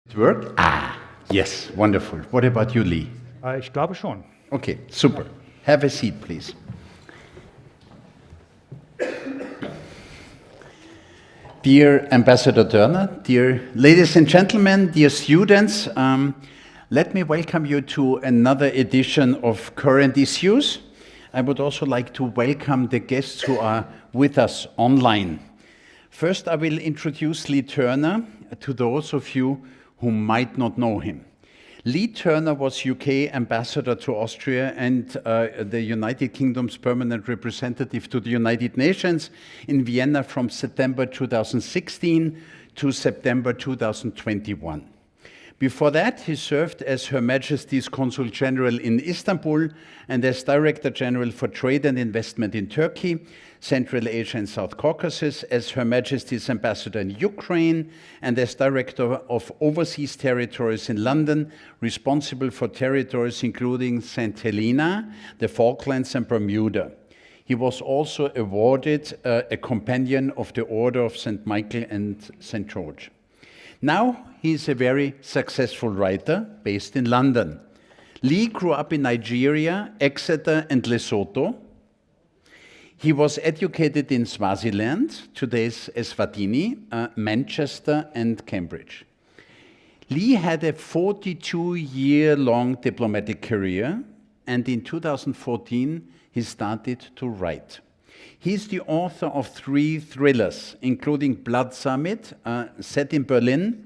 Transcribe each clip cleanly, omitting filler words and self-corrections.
It work? Yes, wonderful. What about you, Leigh? Ich glaube schon. Okay, super. Have a seat, please. Dear Ambassador Turner, dear ladies and gentlemen, dear students, let me welcome you to another edition of Current Issues. I would also like to welcome the guests who are with us online. First, I will introduce Leigh Turner to those of you who might not know him. Leigh Turner was UK ambassador to Austria and the United Kingdom's permanent representative to the United Nations in Vienna from September 2016 to September 2021. Before that, he served as Her Majesty's Consul General in Istanbul and as Director General for Trade and Investment in Turkey, Central Asia and South Caucasus, as Her Majesty's Ambassador in Ukraine, and as Director of Overseas Territories in London, responsible for territories including St. Helena, the Falklands and Bermuda. He was also awarded a Companion of the Order of St. Michael and St. George. Now, he is a very successful writer based in London. Leigh grew up in Nigeria, Exeter and Lesotho. He was educated in Swaziland, today's Eswatini, Manchester and Cambridge. Leigh had a 42-year-long diplomatic career, and in 2014 he started to write. He's the author of 3 thrillers, including Blood Summit, set in Berlin,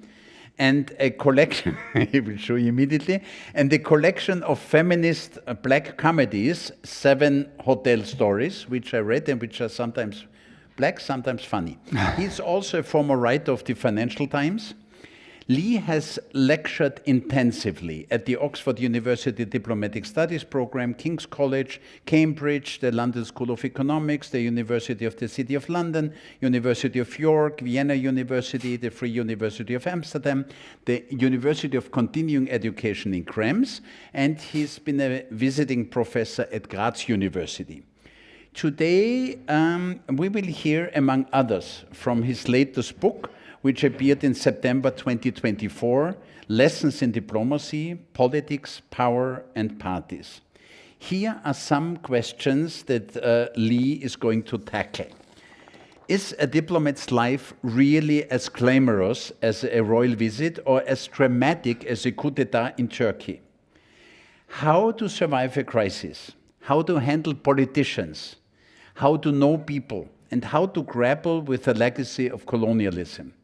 and a collection, I will show you immediately, and a collection of feminist black comedies, 7 Hotel Stories, which I read and which are sometimes black, sometimes funny. He's also a former writer of the Financial Times. Leigh has lectured intensively at the Oxford University Diplomatic Studies Program, King's College, Cambridge, the London School of Economics, the University of the City of London, University of York, Vienna University, the Free University of Amsterdam, the University of Continuing Education in Krems, and he's been a visiting professor at Graz University. Today, we will hear, among others, from his latest book, which appeared in September 2024, Lessons in Diplomacy, Politics, Power and Parties. Here are some questions that Leigh is going to tackle. Is a diplomat's life really as glamorous as a royal visit or as dramatic as a coup d'etat in Turkey? How to survive a crisis? How to handle politicians? How to know people? And how to grapple with the legacy of colonialism?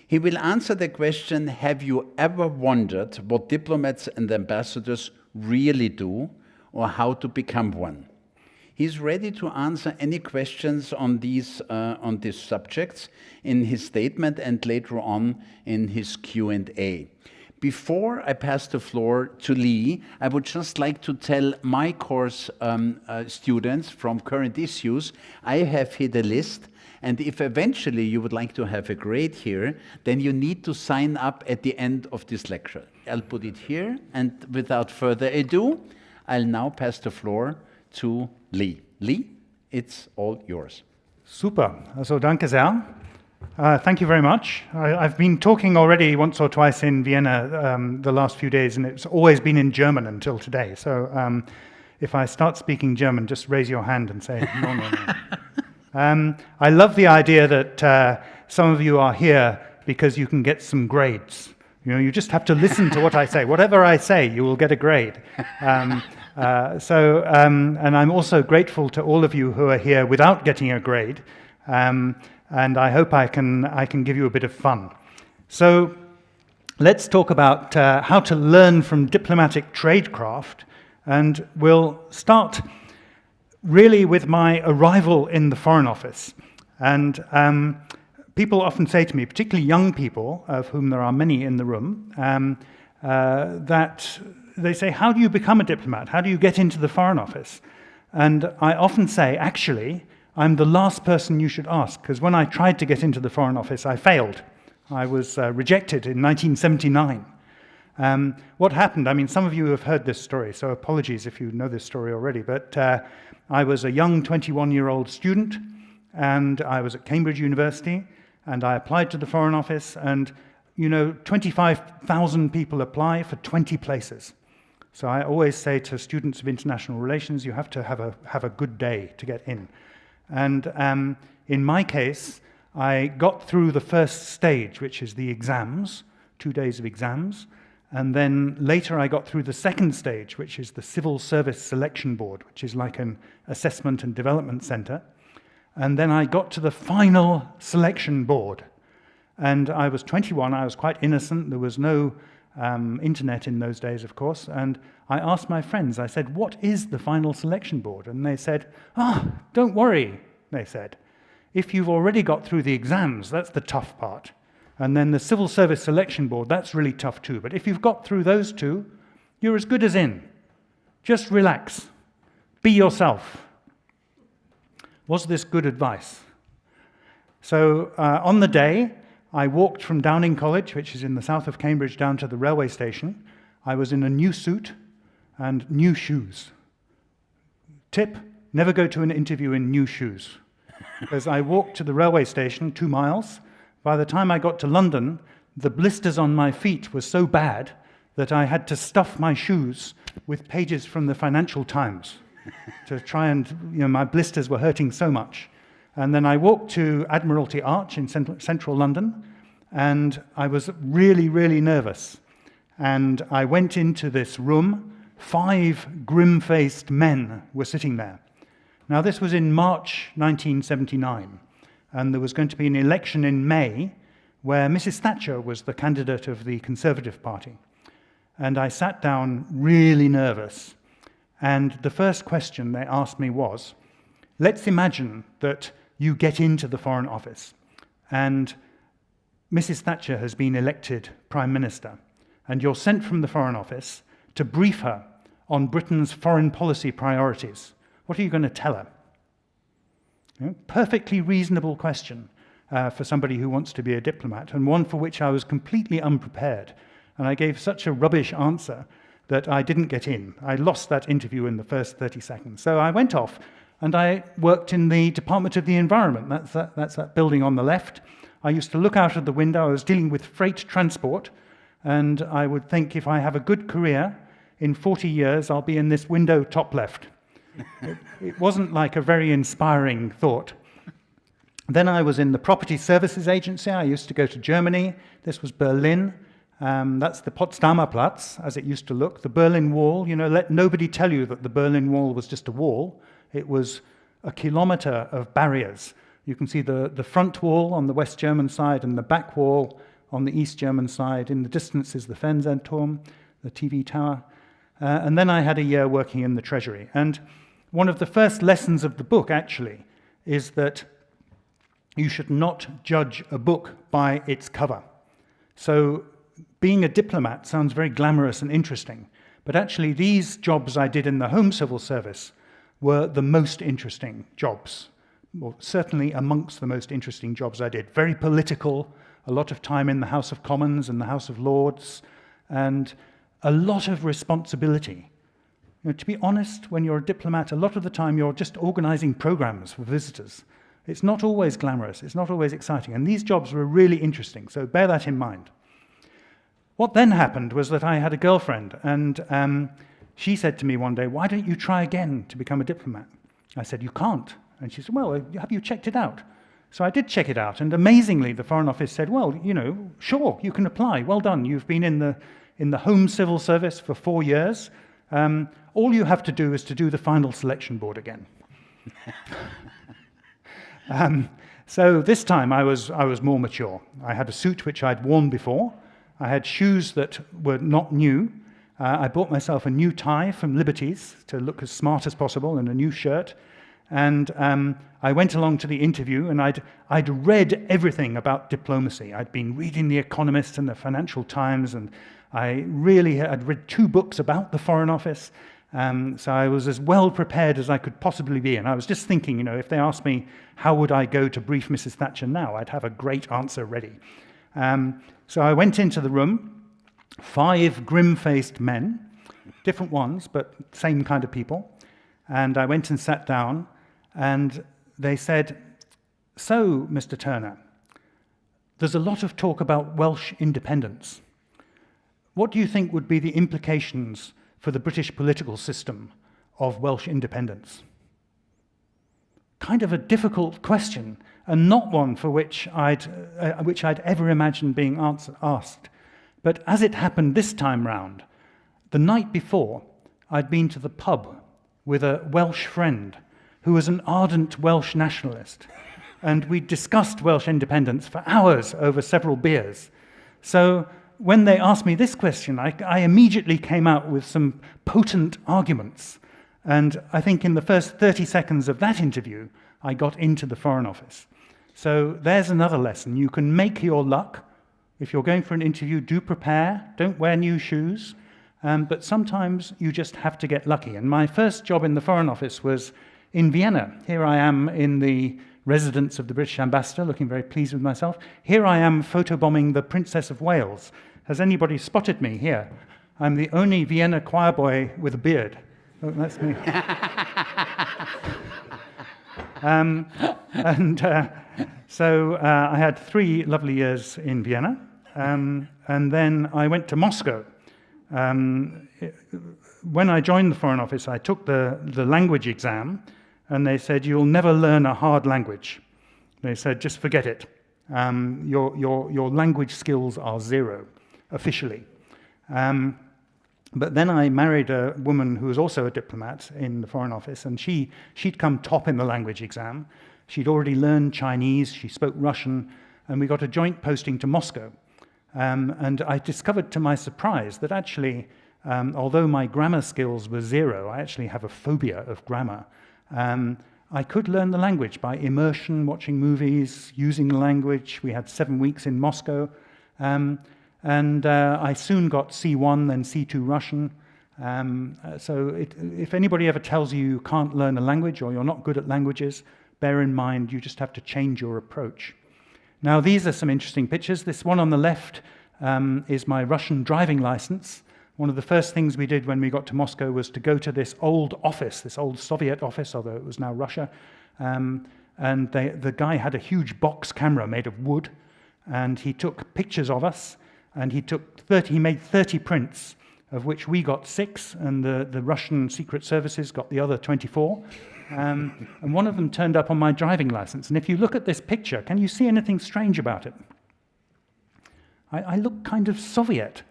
He will answer the question, have you ever wondered what diplomats and ambassadors really do or how to become one? He's ready to answer any questions on these subjects in his statement and later on in his Q&A. Before I pass the floor to Leigh, I would just like to tell my course students from Current Issues, I have here the list. And if eventually you would like to have a grade here, then you need to sign up at the end of this lecture. I'll put it here, and without further ado, I'll now pass the floor to Leigh. Leigh, it's all yours. Super. Also, danke sehr. Thank you very much. I've been talking already once or twice in Vienna the last few days, and it's always been in German until today. So if I start speaking German, just raise your hand and say, no, no, no. I love the idea that some of you are here because you can get some grades. You know, you just have to listen to what I say. Whatever I say, you will get a grade. And I'm also grateful to all of you who are here without getting a grade. And I hope I can give you a bit of fun. So let's talk about how to learn from diplomatic tradecraft. And we'll start really with my arrival in the Foreign Office. And people often say to me, particularly young people, of whom there are many in the room, that they say, how do you become a diplomat? How do you get into the Foreign Office? And I often say, actually, I'm the last person you should ask, because when I tried to get into the Foreign Office, I failed. I was rejected in 1979. What happened? I mean, some of you have heard this story, so apologies if you know this story already, but I was a young 21-year-old student, and I was at Cambridge University, and I applied to the Foreign Office, and 25,000 people apply for 20 places. So I always say to students of international relations, you have to have a good day to get in. And in my case, I got through the first stage, which is the exams, 2 days of exams. And then later I got through the second stage, which is the Civil Service Selection Board, which is like an assessment and development center. And then I got to the final selection board. And I was 21, I was quite innocent. There was no internet in those days, of course. And I asked my friends, I said, what is the final selection board? And they said, don't worry, they said. If you've already got through the exams, that's the tough part. And then the Civil Service Selection Board, that's really tough too. But if you've got through those two, you're as good as in. Just relax. Be yourself. Was this good advice? So on the day, I walked from Downing College, which is in the south of Cambridge, down to the railway station. I was in a new suit and new shoes. Tip, never go to an interview in new shoes. Because I walked to the railway station, 2 miles. By the time I got to London, the blisters on my feet were so bad that I had to stuff my shoes with pages from the Financial Times to try and, my blisters were hurting so much. And then I walked to Admiralty Arch in central London, and I was really, really nervous. And I went into this room. 5 grim-faced men were sitting there. Now, this was in March 1979. And there was going to be an election in May where Mrs. Thatcher was the candidate of the Conservative Party. And I sat down really nervous. And the first question they asked me was, let's imagine that you get into the Foreign Office and Mrs. Thatcher has been elected Prime Minister and you're sent from the Foreign Office to brief her on Britain's foreign policy priorities. What are you going to tell her? Perfectly reasonable question for somebody who wants to be a diplomat, and one for which I was completely unprepared. And I gave such a rubbish answer that I didn't get in. I lost that interview in the first 30 seconds. So I went off, and I worked in the Department of the Environment. That's that building on the left. I used to look out of the window. I was dealing with freight transport, and I would think, if I have a good career, in 40 years, I'll be in this window top left. It wasn't like a very inspiring thought. Then I was in the Property Services Agency. I used to go to Germany. This was Berlin. That's the Potsdamer Platz, as it used to look. The Berlin Wall. Let nobody tell you that the Berlin Wall was just a wall. It was a kilometer of barriers. You can see the front wall on the West German side and the back wall on the East German side. In the distance is the Fernsehturm, the TV tower. And then I had a year working in the Treasury. And one of the first lessons of the book, actually, is that you should not judge a book by its cover. So being a diplomat sounds very glamorous and interesting, but actually these jobs I did in the Home Civil Service were the most interesting jobs, or certainly amongst the most interesting jobs I did. Very political, a lot of time in the House of Commons and the House of Lords, and a lot of responsibility. To be honest, when you're a diplomat, a lot of the time you're just organizing programs for visitors. It's not always glamorous, it's not always exciting, and these jobs were really interesting, so bear that in mind. What then happened was that I had a girlfriend, and she said to me one day, "Why don't you try again to become a diplomat?" I said, "You can't." And she said, "Well, have you checked it out?" So I did check it out, and amazingly, the Foreign Office said, "Well, sure, you can apply. Well done. You've been in the Home Civil Service for 4 years. All you have to do is to do the final selection board again." So this time I was more mature. I had a suit which I'd worn before. I had shoes that were not new. I bought myself a new tie from Liberty's to look as smart as possible, and a new shirt. And I went along to the interview, and I'd read everything about diplomacy. I'd been reading The Economist and the Financial Times, and I really had read 2 books about the Foreign Office. So I was as well prepared as I could possibly be. And I was just thinking, if they asked me, how would I go to brief Mrs. Thatcher now, I'd have a great answer ready. So I went into the room, 5 grim-faced men, different ones, but same kind of people. And I went and sat down, and they said, "So, Mr. Turner, there's a lot of talk about Welsh independence. What do you think would be the implications for the British political system of Welsh independence? Kind of a difficult question, and not one for which I'd ever imagined being asked. But as it happened this time round, the night before, I'd been to the pub with a Welsh friend who was an ardent Welsh nationalist, and we discussed Welsh independence for hours over several beers. So when they asked me this question, I immediately came out with some potent arguments. And I think in the first 30 seconds of that interview, I got into the Foreign Office. So there's another lesson. You can make your luck. If you're going for an interview, do prepare. Don't wear new shoes. But sometimes you just have to get lucky. And my first job in the Foreign Office was in Vienna. Here I am in the residence of the British ambassador, looking very pleased with myself. Here I am photobombing the Princess of Wales. Has anybody spotted me here? I'm the only Vienna choir boy with a beard. Oh, that's me. So I had 3 lovely years in Vienna, and then I went to Moscow. When I joined the Foreign Office, I took the language exam, and they said, you'll never learn a hard language. They said, just forget it. Your language skills are 0, officially. But then I married a woman who was also a diplomat in the Foreign Office, and she'd come top in the language exam. She'd already learned Chinese, she spoke Russian, and we got a joint posting to Moscow. And I discovered to my surprise that actually, although my grammar skills were 0, I actually have a phobia of grammar. I could learn the language by immersion, watching movies, using the language. We had 7 weeks in Moscow. And I soon got C1, then C2 Russian. So if anybody ever tells you you can't learn a language or you're not good at languages, bear in mind you just have to change your approach. Now, these are some interesting pictures. This one on the left is my Russian driving license. One of the first things we did when we got to Moscow was to go to this old office, this old Soviet office, although it was now Russia. And the guy had a huge box camera made of wood, and he took pictures of us. And he made 30 prints, of which we got 6, and the Russian secret services got the other 24. And one of them turned up on my driving license. And if you look at this picture, can you see anything strange about it? I look kind of Soviet.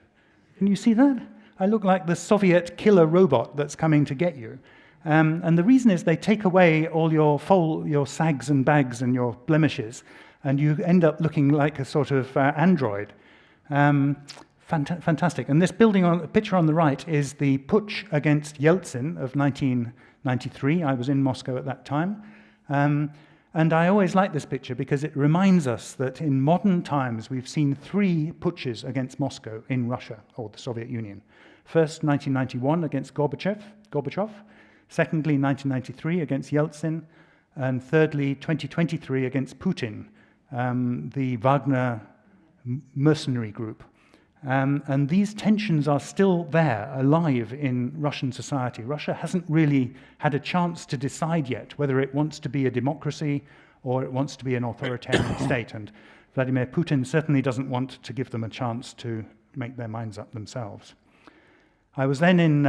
Can you see that? I look like the Soviet killer robot that's coming to get you. And the reason is they take away all your sags and bags and your blemishes, and you end up looking like a sort of android. Fantastic. And this picture on the right is the putsch against Yeltsin of 1993. I was in Moscow at that time. And I always like this picture because it reminds us that in modern times we've seen 3 putsches against Moscow in Russia, or the Soviet Union. First, 1991 against Gorbachev. Secondly, 1993 against Yeltsin. And thirdly, 2023 against Putin, the Wagner mercenary group. And these tensions are still there, alive in Russian society. Russia hasn't really had a chance to decide yet whether it wants to be a democracy or it wants to be an authoritarian state. And Vladimir Putin certainly doesn't want to give them a chance to make their minds up themselves. I was then in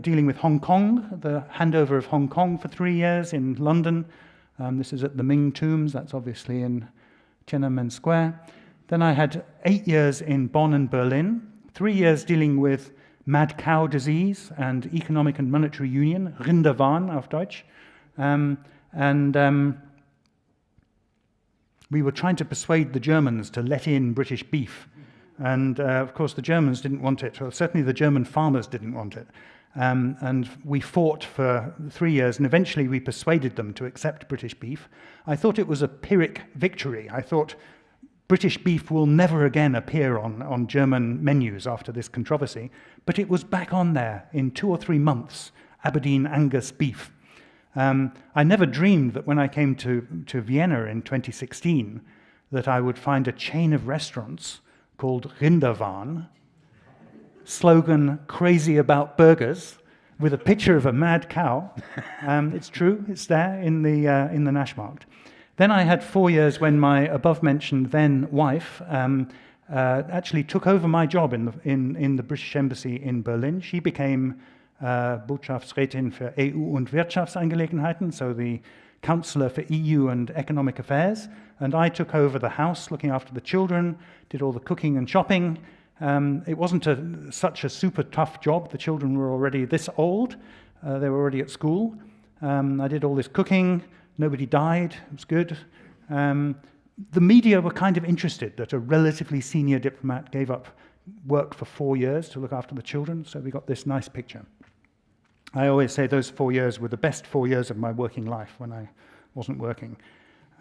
dealing with Hong Kong, the handover of Hong Kong for 3 years in London. This is at the Ming Tombs, that's obviously in Tiananmen Square. Then I had 8 years in Bonn and Berlin, 3 years dealing with mad cow disease and economic and monetary union, Rinderwahn auf Deutsch. We were trying to persuade the Germans to let in British beef. And of course the Germans didn't want it, or certainly the German farmers didn't want it. And we fought for 3 years, and eventually we persuaded them to accept British beef. I thought it was a Pyrrhic victory. I thought British beef will never again appear on German menus after this controversy, but it was back on there in 2 or 3 months, Aberdeen Angus beef. I never dreamed that when I came to Vienna in 2016 that I would find a chain of restaurants called Rinderwahn, slogan crazy about burgers, with a picture of a mad cow. It's true, it's there in the Naschmarkt. Then I had 4 years when my above-mentioned then wife actually took over my job in the British Embassy in Berlin. She became Botschaftsrätin für EU- und Wirtschaftsangelegenheiten, so the Counselor for EU and Economic Affairs, and I took over the house, looking after the children, did all the cooking and shopping. It wasn't such a super tough job. The children were already this old. They were already at school. I did all this cooking. Nobody died. It was good. The media were kind of interested that a relatively senior diplomat gave up work for 4 years to look after the children, so we got this nice picture. I always say those 4 years were the best 4 years of my working life when I wasn't working.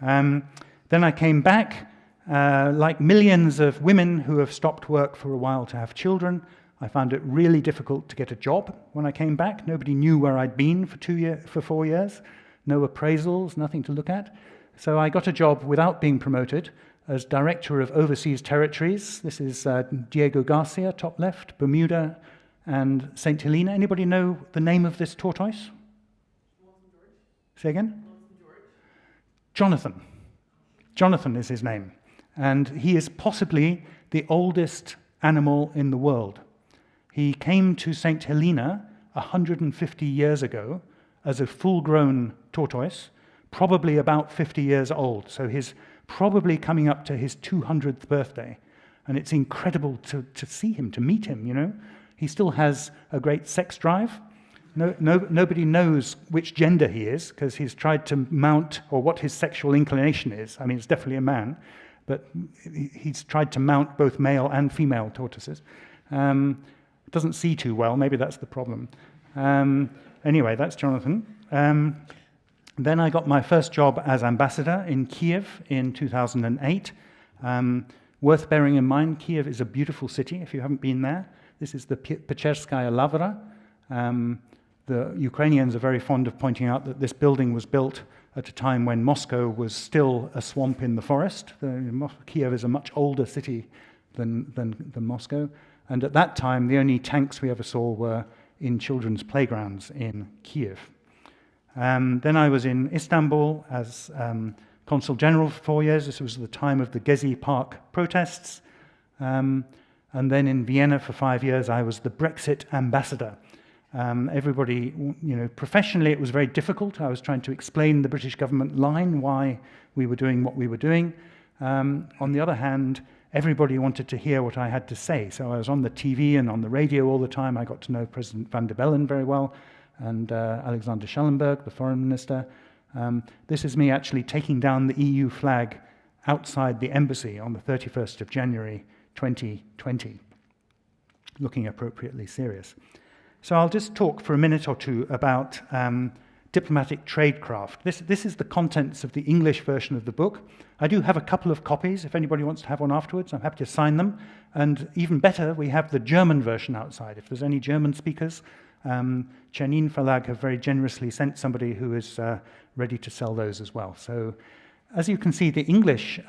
Then I came back, like millions of women who have stopped work for a while to have children. I found it really difficult to get a job when I came back. Nobody knew where I'd been for 4 years. No appraisals, nothing to look at. So I got a job without being promoted as Director of Overseas Territories. This is Diego Garcia, top left, Bermuda, and St. Helena. Anybody know the name of this tortoise? Say again? Jonathan. Jonathan is his name. And he is possibly the oldest animal in the world. He came to St. Helena 150 years ago as a full-grown tortoise, probably about 50 years old. So he's probably coming up to his 200th birthday. And it's incredible to see him, to meet him, you know. He still has a great sex drive. Nobody knows which gender he is, because he's tried to mount, or what his sexual inclination is. I mean, it's definitely a man, but he's tried to mount both male and female tortoises. Doesn't see too well, maybe that's the problem. Anyway, that's Jonathan. Then I got my first job as ambassador in Kiev in 2008. Worth bearing in mind, Kiev is a beautiful city if you haven't been there. This is the Pecherskaya Lavra. The Ukrainians are very fond of pointing out that this building was built at a time when Moscow was still a swamp in the forest. Kiev is a much older city than Moscow. And at that time, the only tanks we ever saw were in children's playgrounds in Kiev. Then I was in Istanbul as Consul General for 4 years. This was the time of the Gezi Park protests. And then in Vienna for 5 years, I was the Brexit ambassador. Everybody, you know, professionally it was very difficult. I was trying to explain the British government line, why we were doing what we were doing. On the other hand, everybody wanted to hear what I had to say. So I was on the TV and on the radio all the time. I got to know President van der Bellen very well, and Alexander Schallenberg, the foreign minister. This is me actually taking down the EU flag outside the embassy on the 31st of January 2020, looking appropriately serious. So I'll just talk for a minute or two about diplomatic tradecraft. This is the contents of the English version of the book. I do have a couple of copies. If anybody wants to have one afterwards, I'm happy to sign them. And even better, we have the German version outside. If there's any German speakers, Czernin Verlag have very generously sent somebody who is ready to sell those as well. So as you can see, the English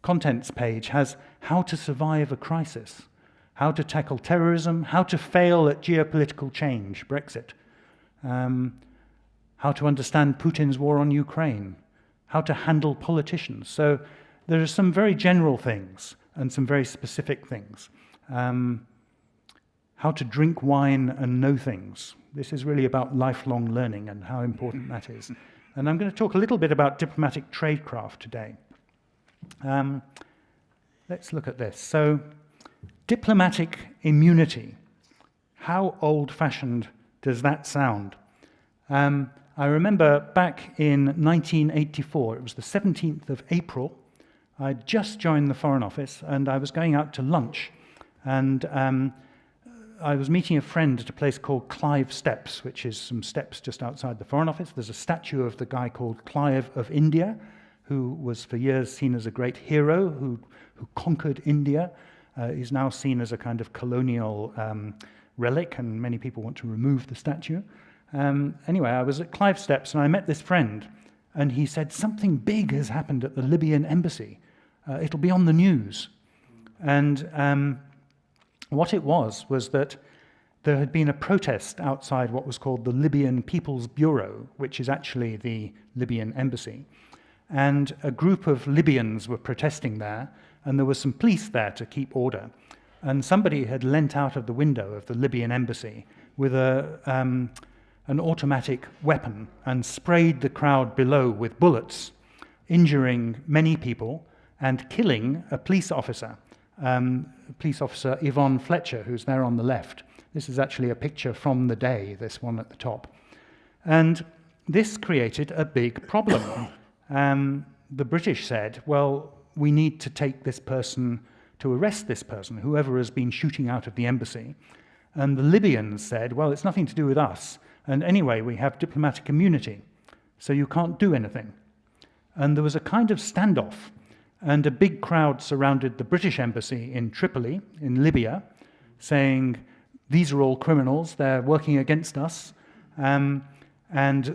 contents page has how to survive a crisis, how to tackle terrorism, how to fail at geopolitical change, Brexit, how to understand Putin's war on Ukraine, how to handle politicians. So there are some very general things and some very specific things. How to drink wine and know things. This is really about lifelong learning and how important that is. And I'm going to talk a little bit about diplomatic tradecraft today. Let's look at this. So, diplomatic immunity. How old-fashioned does that sound? I remember back in 1984, it was the 17th of April, I'd just joined the Foreign Office and I was going out to lunch. And I was meeting a friend at a place called Clive Steps, which is some steps just outside the Foreign Office. There's a statue of the guy called Clive of India, who was for years seen as a great hero who conquered India. Is now seen as a kind of colonial relic, and many people want to remove the statue. Anyway, I was at Clive Steps, and I met this friend, and he said, something big has happened at the Libyan embassy. It'll be on the news. And what it was that there had been a protest outside what was called the Libyan People's Bureau, which is actually the Libyan embassy. And a group of Libyans were protesting there, and there were some police there to keep order. And somebody had leant out of the window of the Libyan embassy with an automatic weapon and sprayed the crowd below with bullets, injuring many people and killing a police officer Yvonne Fletcher, who's there on the left. This is actually a picture from the day, this one at the top. And this created a big problem. The British said, well, we need to take this person, to arrest this person, whoever has been shooting out of the embassy. And the Libyans said, well, it's nothing to do with us. And anyway, we have diplomatic immunity, so you can't do anything. And there was a kind of standoff, and a big crowd surrounded the British embassy in Tripoli, in Libya, saying, these are all criminals, they're working against us. And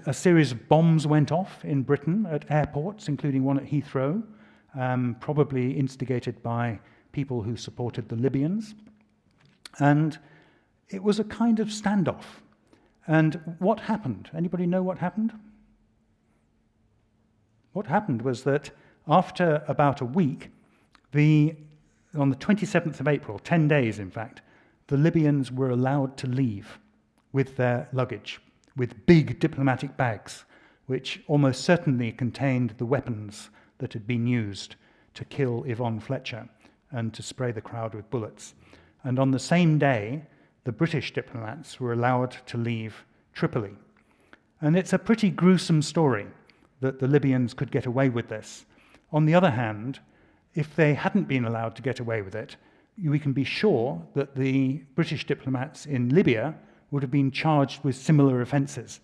a series of bombs went off in Britain at airports, including one at Heathrow, probably instigated by people who supported the Libyans. And it was a kind of standoff. And what happened? Anybody know what happened? What happened was that after about a week, on the 27th of April, 10 days in fact, the Libyans were allowed to leave with their luggage, with big diplomatic bags, which almost certainly contained the weapons that had been used to kill Yvonne Fletcher and to spray the crowd with bullets. And on the same day, the British diplomats were allowed to leave Tripoli. And it's a pretty gruesome story that the Libyans could get away with this. On the other hand, if they hadn't been allowed to get away with it, we can be sure that the British diplomats in Libya would have been charged with similar offences.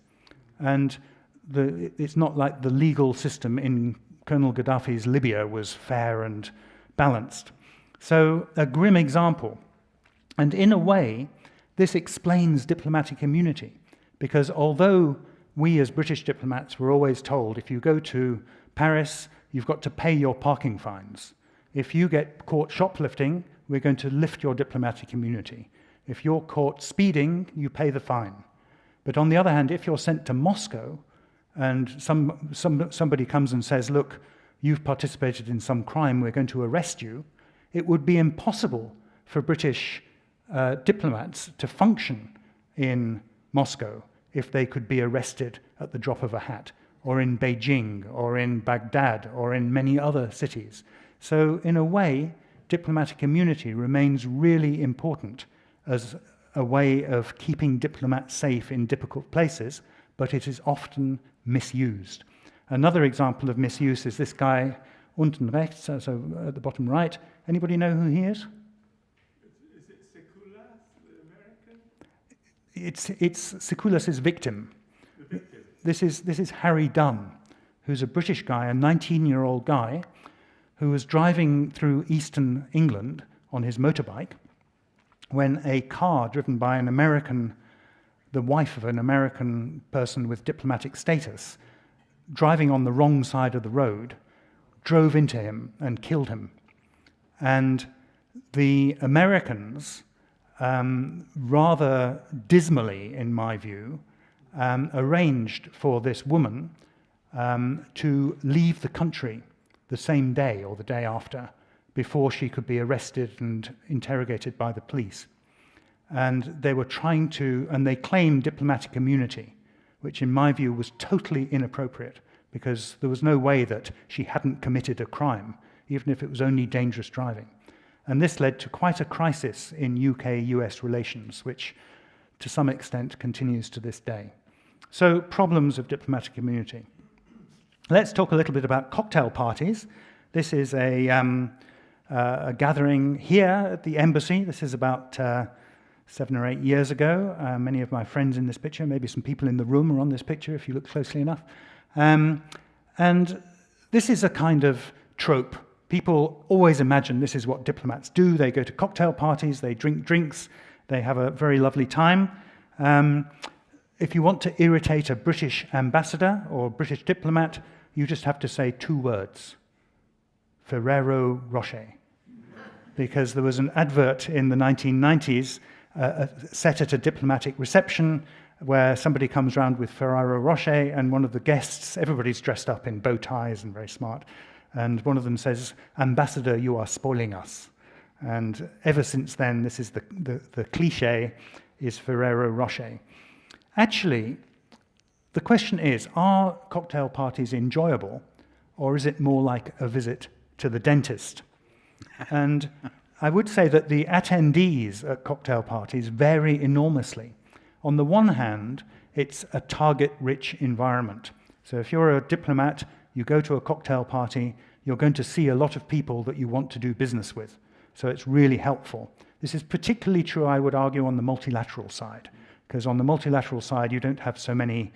And it's not like the legal system in Colonel Gaddafi's Libya was fair and balanced. So a grim example. And in a way, this explains diplomatic immunity, because although we as British diplomats were always told, if you go to Paris, you've got to pay your parking fines. If you get caught shoplifting, we're going to lift your diplomatic immunity. If you're caught speeding, you pay the fine. But on the other hand, if you're sent to Moscow and somebody comes and says, look, you've participated in some crime, we're going to arrest you, it would be impossible for British diplomats to function in Moscow if they could be arrested at the drop of a hat, or in Beijing, or in Baghdad, or in many other cities. So in a way, diplomatic immunity remains really important as a way of keeping diplomats safe in difficult places, but it is often misused. Another example of misuse is this guy, unten rechts, so at the bottom right. Anybody know who he is? Is it Sekulas, the American? It's Sekulas' victim. The victim. This is Harry Dunn, who's a British guy, a 19-year-old guy, who was driving through eastern England on his motorbike when a car driven by an American, the wife of an American person with diplomatic status, driving on the wrong side of the road, drove into him and killed him. And the Americans, rather dismally, in my view, arranged for this woman to leave the country the same day or the day after, before she could be arrested and interrogated by the police. And they were trying to, and they claimed diplomatic immunity, which in my view was totally inappropriate, because there was no way that she hadn't committed a crime, even if it was only dangerous driving. And this led to quite a crisis in UK-US relations, which to some extent continues to this day. So, problems of diplomatic immunity. Let's talk a little bit about cocktail parties. This is a gathering here at the embassy. This is about 7 or 8 years ago. Many of my friends in this picture, maybe some people in the room are on this picture if you look closely enough. And this is a kind of trope. People always imagine this is what diplomats do. They go to cocktail parties, they drink drinks, they have a very lovely time. If you want to irritate a British ambassador or British diplomat, you just have to say 2 words: Ferrero Rocher. Because there was an advert in the 1990s set at a diplomatic reception where somebody comes round with Ferrero Rocher, and one of the guests, everybody's dressed up in bow ties and very smart, and one of them says, "Ambassador, you are spoiling us." And ever since then, this is the cliche, is Ferrero Rocher. Actually, the question is, are cocktail parties enjoyable, or is it more like a visit to the dentist? And I would say that the attendees at cocktail parties vary enormously. On the one hand, it's a target-rich environment. So if you're a diplomat, you go to a cocktail party, you're going to see a lot of people that you want to do business with. So it's really helpful. This is particularly true, I would argue, on the multilateral side, because on the multilateral side, you don't have so many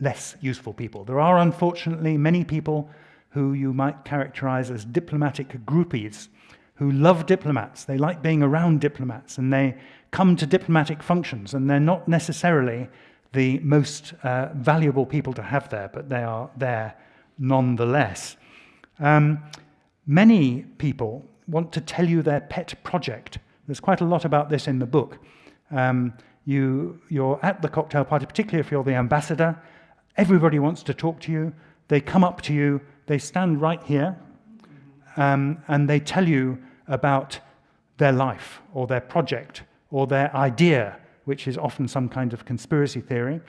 less useful people. There are, unfortunately, many people who you might characterize as diplomatic groupies, who love diplomats. They like being around diplomats, and they come to diplomatic functions, and they're not necessarily the most valuable people to have there, but they are there nonetheless. Many people want to tell you their pet project. There's quite a lot about this in the book. You're at the cocktail party, particularly if you're the ambassador. Everybody wants to talk to you. They come up to you. They stand right here, and they tell you about their life or their project or their idea, which is often some kind of conspiracy theory.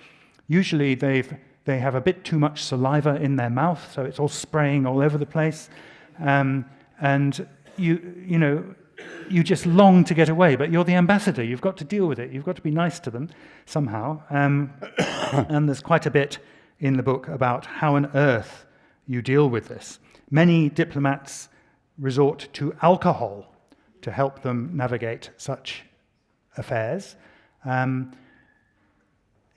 Usually they have a bit too much saliva in their mouth, so it's all spraying all over the place. And you just long to get away, but you're the ambassador. You've got to deal with it. You've got to be nice to them somehow. And there's quite a bit in the book about how on earth you deal with this. Many diplomats resort to alcohol to help them navigate such affairs.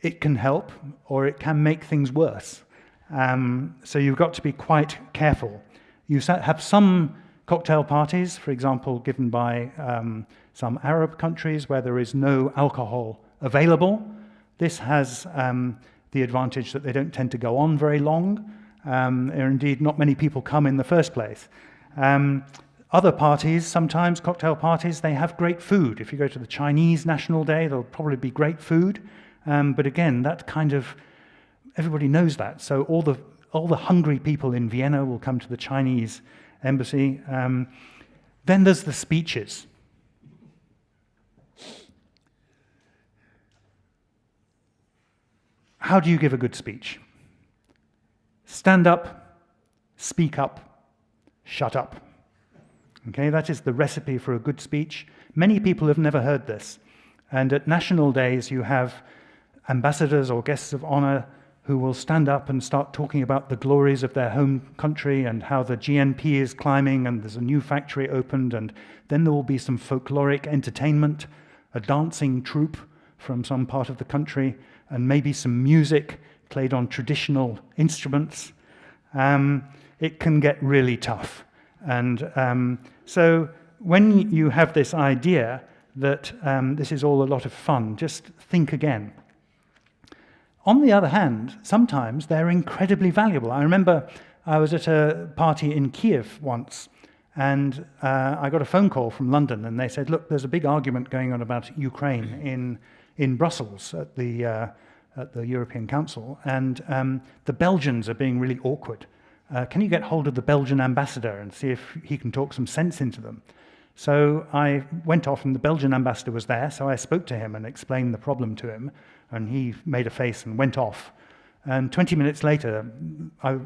It can help, or it can make things worse. So you've got to be quite careful. You have some cocktail parties, for example, given by some Arab countries where there is no alcohol available. This has the advantage that they don't tend to go on very long, or indeed not many people come in the first place. Other parties, sometimes cocktail parties, they have great food. If you go to the Chinese National Day, there'll probably be great food. But again, that kind of, everybody knows that. So all the hungry people in Vienna will come to the Chinese embassy. Then there's the speeches. How do you give a good speech? Stand up, speak up, shut up. Okay, that is the recipe for a good speech. Many people have never heard this. And at national days, you have ambassadors or guests of honor who will stand up and start talking about the glories of their home country and how the GNP is climbing and there's a new factory opened, and then there will be some folkloric entertainment, a dancing troupe from some part of the country, and maybe some music played on traditional instruments. It can get really tough. And so when you have this idea that this is all a lot of fun, just think again. On the other hand, sometimes they're incredibly valuable. I remember I was at a party in Kiev once, and I got a phone call from London, and they said, look, there's a big argument going on about Ukraine in Brussels at the European Council, and the Belgians are being really awkward. Can you get hold of the Belgian ambassador and see if he can talk some sense into them? So I went off, and the Belgian ambassador was there, so I spoke to him and explained the problem to him, and he made a face and went off. And 20 minutes later,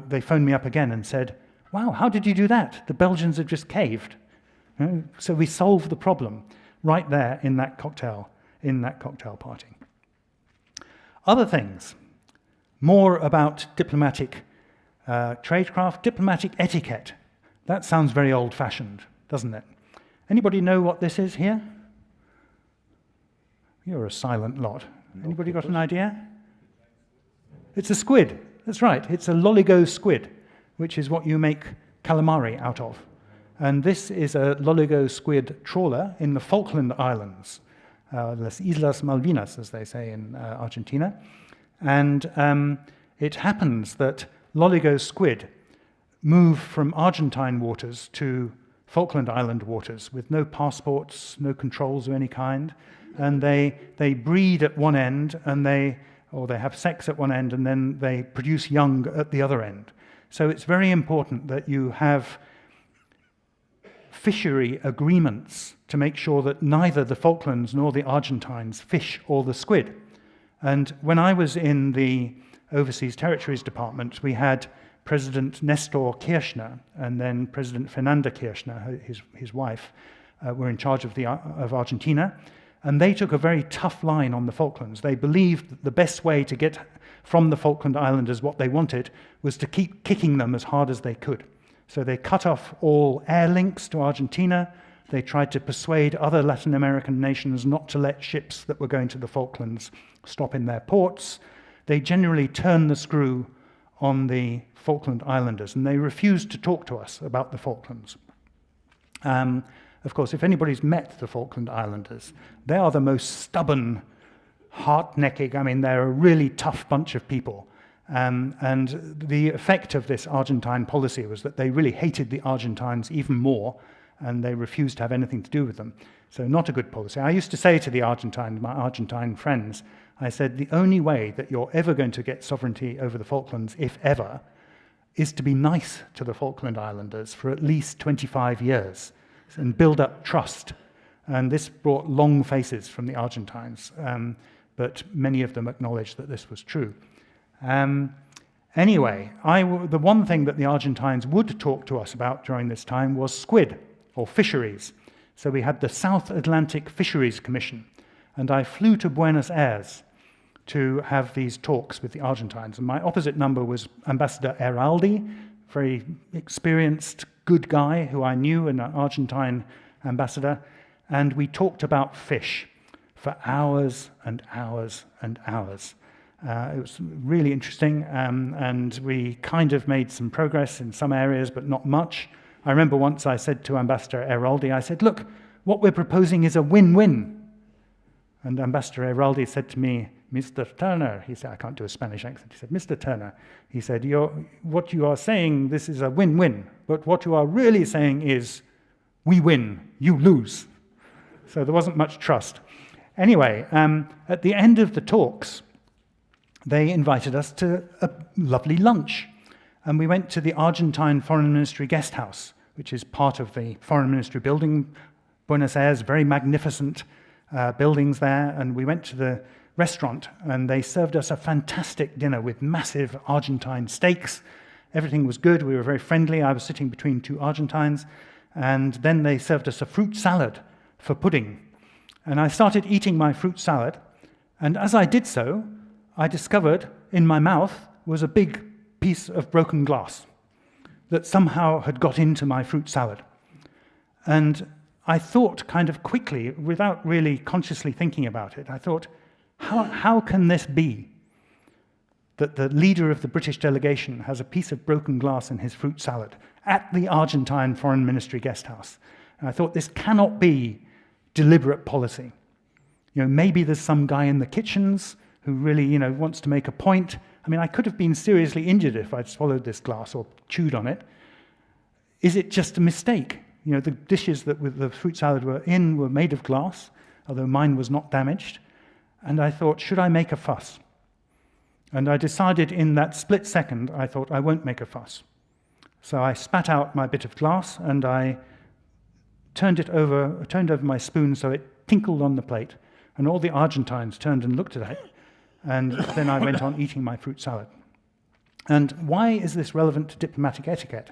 they phoned me up again and said, wow, how did you do that? The Belgians have just caved. So we solved the problem right there in that cocktail party. Other things, more about diplomatic tradecraft, diplomatic etiquette. That sounds very old-fashioned, doesn't it? Anybody know what this is here? You're a silent lot. Anybody got an idea? It's a squid. That's right. It's a loligo squid, which is what you make calamari out of. And this is a loligo squid trawler in the Falkland Islands, las Islas Malvinas, as they say in Argentina. And it happens that loligo squid move from Argentine waters to Falkland Island waters with no passports, no controls of any kind, and they breed at one end, and they have sex at one end, and then they produce young at the other end. So it's very important that you have fishery agreements to make sure that neither the Falklands nor the Argentines fish all the squid. And when I was in the Overseas Territories Department, we had President Nestor Kirchner and then President Fernanda Kirchner, his wife, were in charge of Argentina, and they took a very tough line on the Falklands. They believed that the best way to get from the Falkland Islanders what they wanted was to keep kicking them as hard as they could. So they cut off all air links to Argentina. They tried to persuade other Latin American nations not to let ships that were going to the Falklands stop in their ports. They generally turned the screw on the Falkland Islanders, and they refused to talk to us about the Falklands. Of course, if anybody's met the Falkland Islanders, they are the most stubborn, hard-necking, I mean, they're a really tough bunch of people. And the effect of this Argentine policy was that they really hated the Argentines even more, and they refused to have anything to do with them. So not a good policy. I used to say to my Argentine friends, I said, the only way that you're ever going to get sovereignty over the Falklands, if ever, is to be nice to the Falkland Islanders for at least 25 years and build up trust. And this brought long faces from the Argentines, but many of them acknowledged that this was true. Anyway, the one thing that the Argentines would talk to us about during this time was squid, or fisheries. So we had the South Atlantic Fisheries Commission, and I flew to Buenos Aires to have these talks with the Argentines. And my opposite number was Ambassador Eraldi, very experienced, good guy who I knew, an Argentine ambassador, and we talked about fish for hours and hours and hours. It was really interesting, and we kind of made some progress in some areas, but not much. I remember once I said to Ambassador Eraldi, I said, look, what we're proposing is a win-win. And Ambassador Eraldi said to me, Mr. Turner, he said, I can't do a Spanish accent, he said, Mr. Turner, he said, what you are saying, this is a win-win, but what you are really saying is, we win, you lose. So there wasn't much trust. Anyway, at the end of the talks, they invited us to a lovely lunch. And we went to the Argentine Foreign Ministry guest house, which is part of the Foreign Ministry building. Buenos Aires, very magnificent buildings there. And we went to the restaurant, and they served us a fantastic dinner with massive Argentine steaks. Everything was good. We were very friendly. I was sitting between two Argentines. And then they served us a fruit salad for pudding. And I started eating my fruit salad. And as I did so, I discovered in my mouth was a big piece of broken glass that somehow had got into my fruit salad. And I thought kind of quickly, without really consciously thinking about it, I thought, how can this be that the leader of the British delegation has a piece of broken glass in his fruit salad at the Argentine Foreign Ministry guest house? And I thought, this cannot be deliberate policy. Maybe there's some guy in the kitchens who really, wants to make a point. I mean, I could have been seriously injured if I'd swallowed this glass or chewed on it. Is it just a mistake? The dishes that with the fruit salad were made of glass, although mine was not damaged. And I thought, should I make a fuss? And I decided in that split second, I thought, I won't make a fuss. So I spat out my bit of glass, and I turned over my spoon so it tinkled on the plate. And all the Argentines turned and looked at it. And then I went on eating my fruit salad. And why is this relevant to diplomatic etiquette?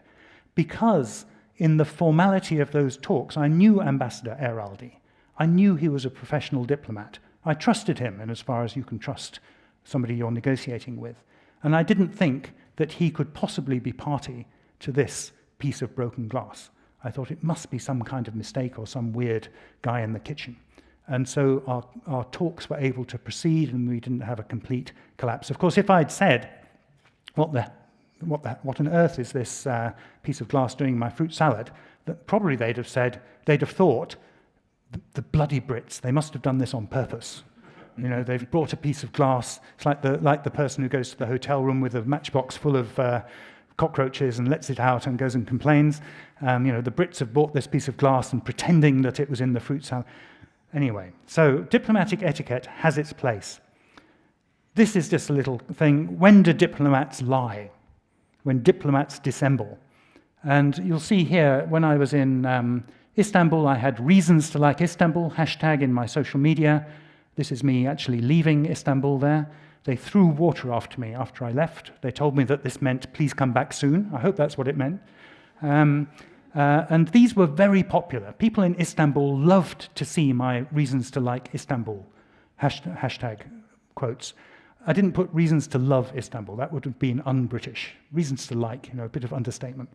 Because in the formality of those talks, I knew Ambassador Eraldi. I knew he was a professional diplomat. I trusted him, in as far as you can trust somebody you're negotiating with. And I didn't think that he could possibly be party to this piece of broken glass. I thought it must be some kind of mistake or some weird guy in the kitchen. And so our talks were able to proceed, and we didn't have a complete collapse. Of course, if I'd said, what on earth is this piece of glass doing in my fruit salad, that probably they'd have thought, the bloody Brits, they must have done this on purpose. They've brought a piece of glass. It's like the person who goes to the hotel room with a matchbox full of cockroaches and lets it out and goes and complains. The Brits have bought this piece of glass and pretending that it was in the fruit salad. Anyway, so diplomatic etiquette has its place. This is just a little thing. When do diplomats lie? When diplomats dissemble. And you'll see here, when I was in Istanbul, I had reasons to like Istanbul, hashtag in my social media. This is me actually leaving Istanbul there. They threw water after me after I left. They told me that this meant, please come back soon. I hope that's what it meant. And these were very popular. People in Istanbul loved to see my reasons to like Istanbul, hashtag quotes. I didn't put reasons to love Istanbul. That would have been un-British. Reasons to like, a bit of understatement.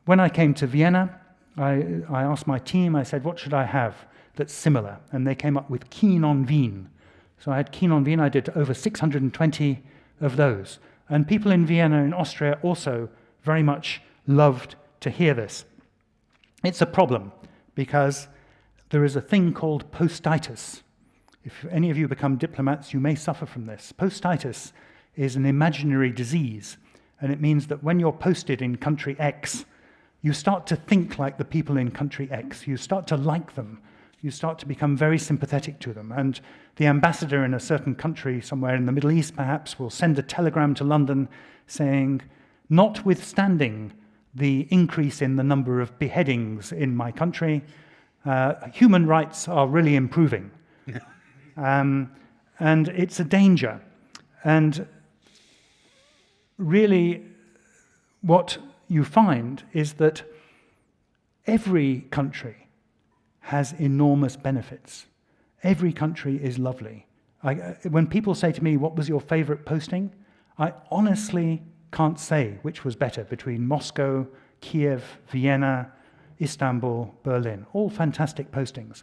When I came to Vienna, I asked my team, I said, what should I have that's similar? And they came up with Keen on Wien. So I had Keen on Wien. I did over 620 of those. And people in Vienna, in Austria, also very much loved to hear this. It's a problem because there is a thing called postitis. If any of you become diplomats, you may suffer from this. Postitis is an imaginary disease, and it means that when you're posted in country X, you start to think like the people in country X. You start to like them. You start to become very sympathetic to them. And the ambassador in a certain country, somewhere in the Middle East perhaps, will send a telegram to London saying, notwithstanding the increase in the number of beheadings in my country, human rights are really improving. And it's a danger. And really, what you find is that every country has enormous benefits. Every country is lovely. When people say to me, what was your favorite posting? I honestly can't say which was better between Moscow, Kiev, Vienna, Istanbul, Berlin. All fantastic postings.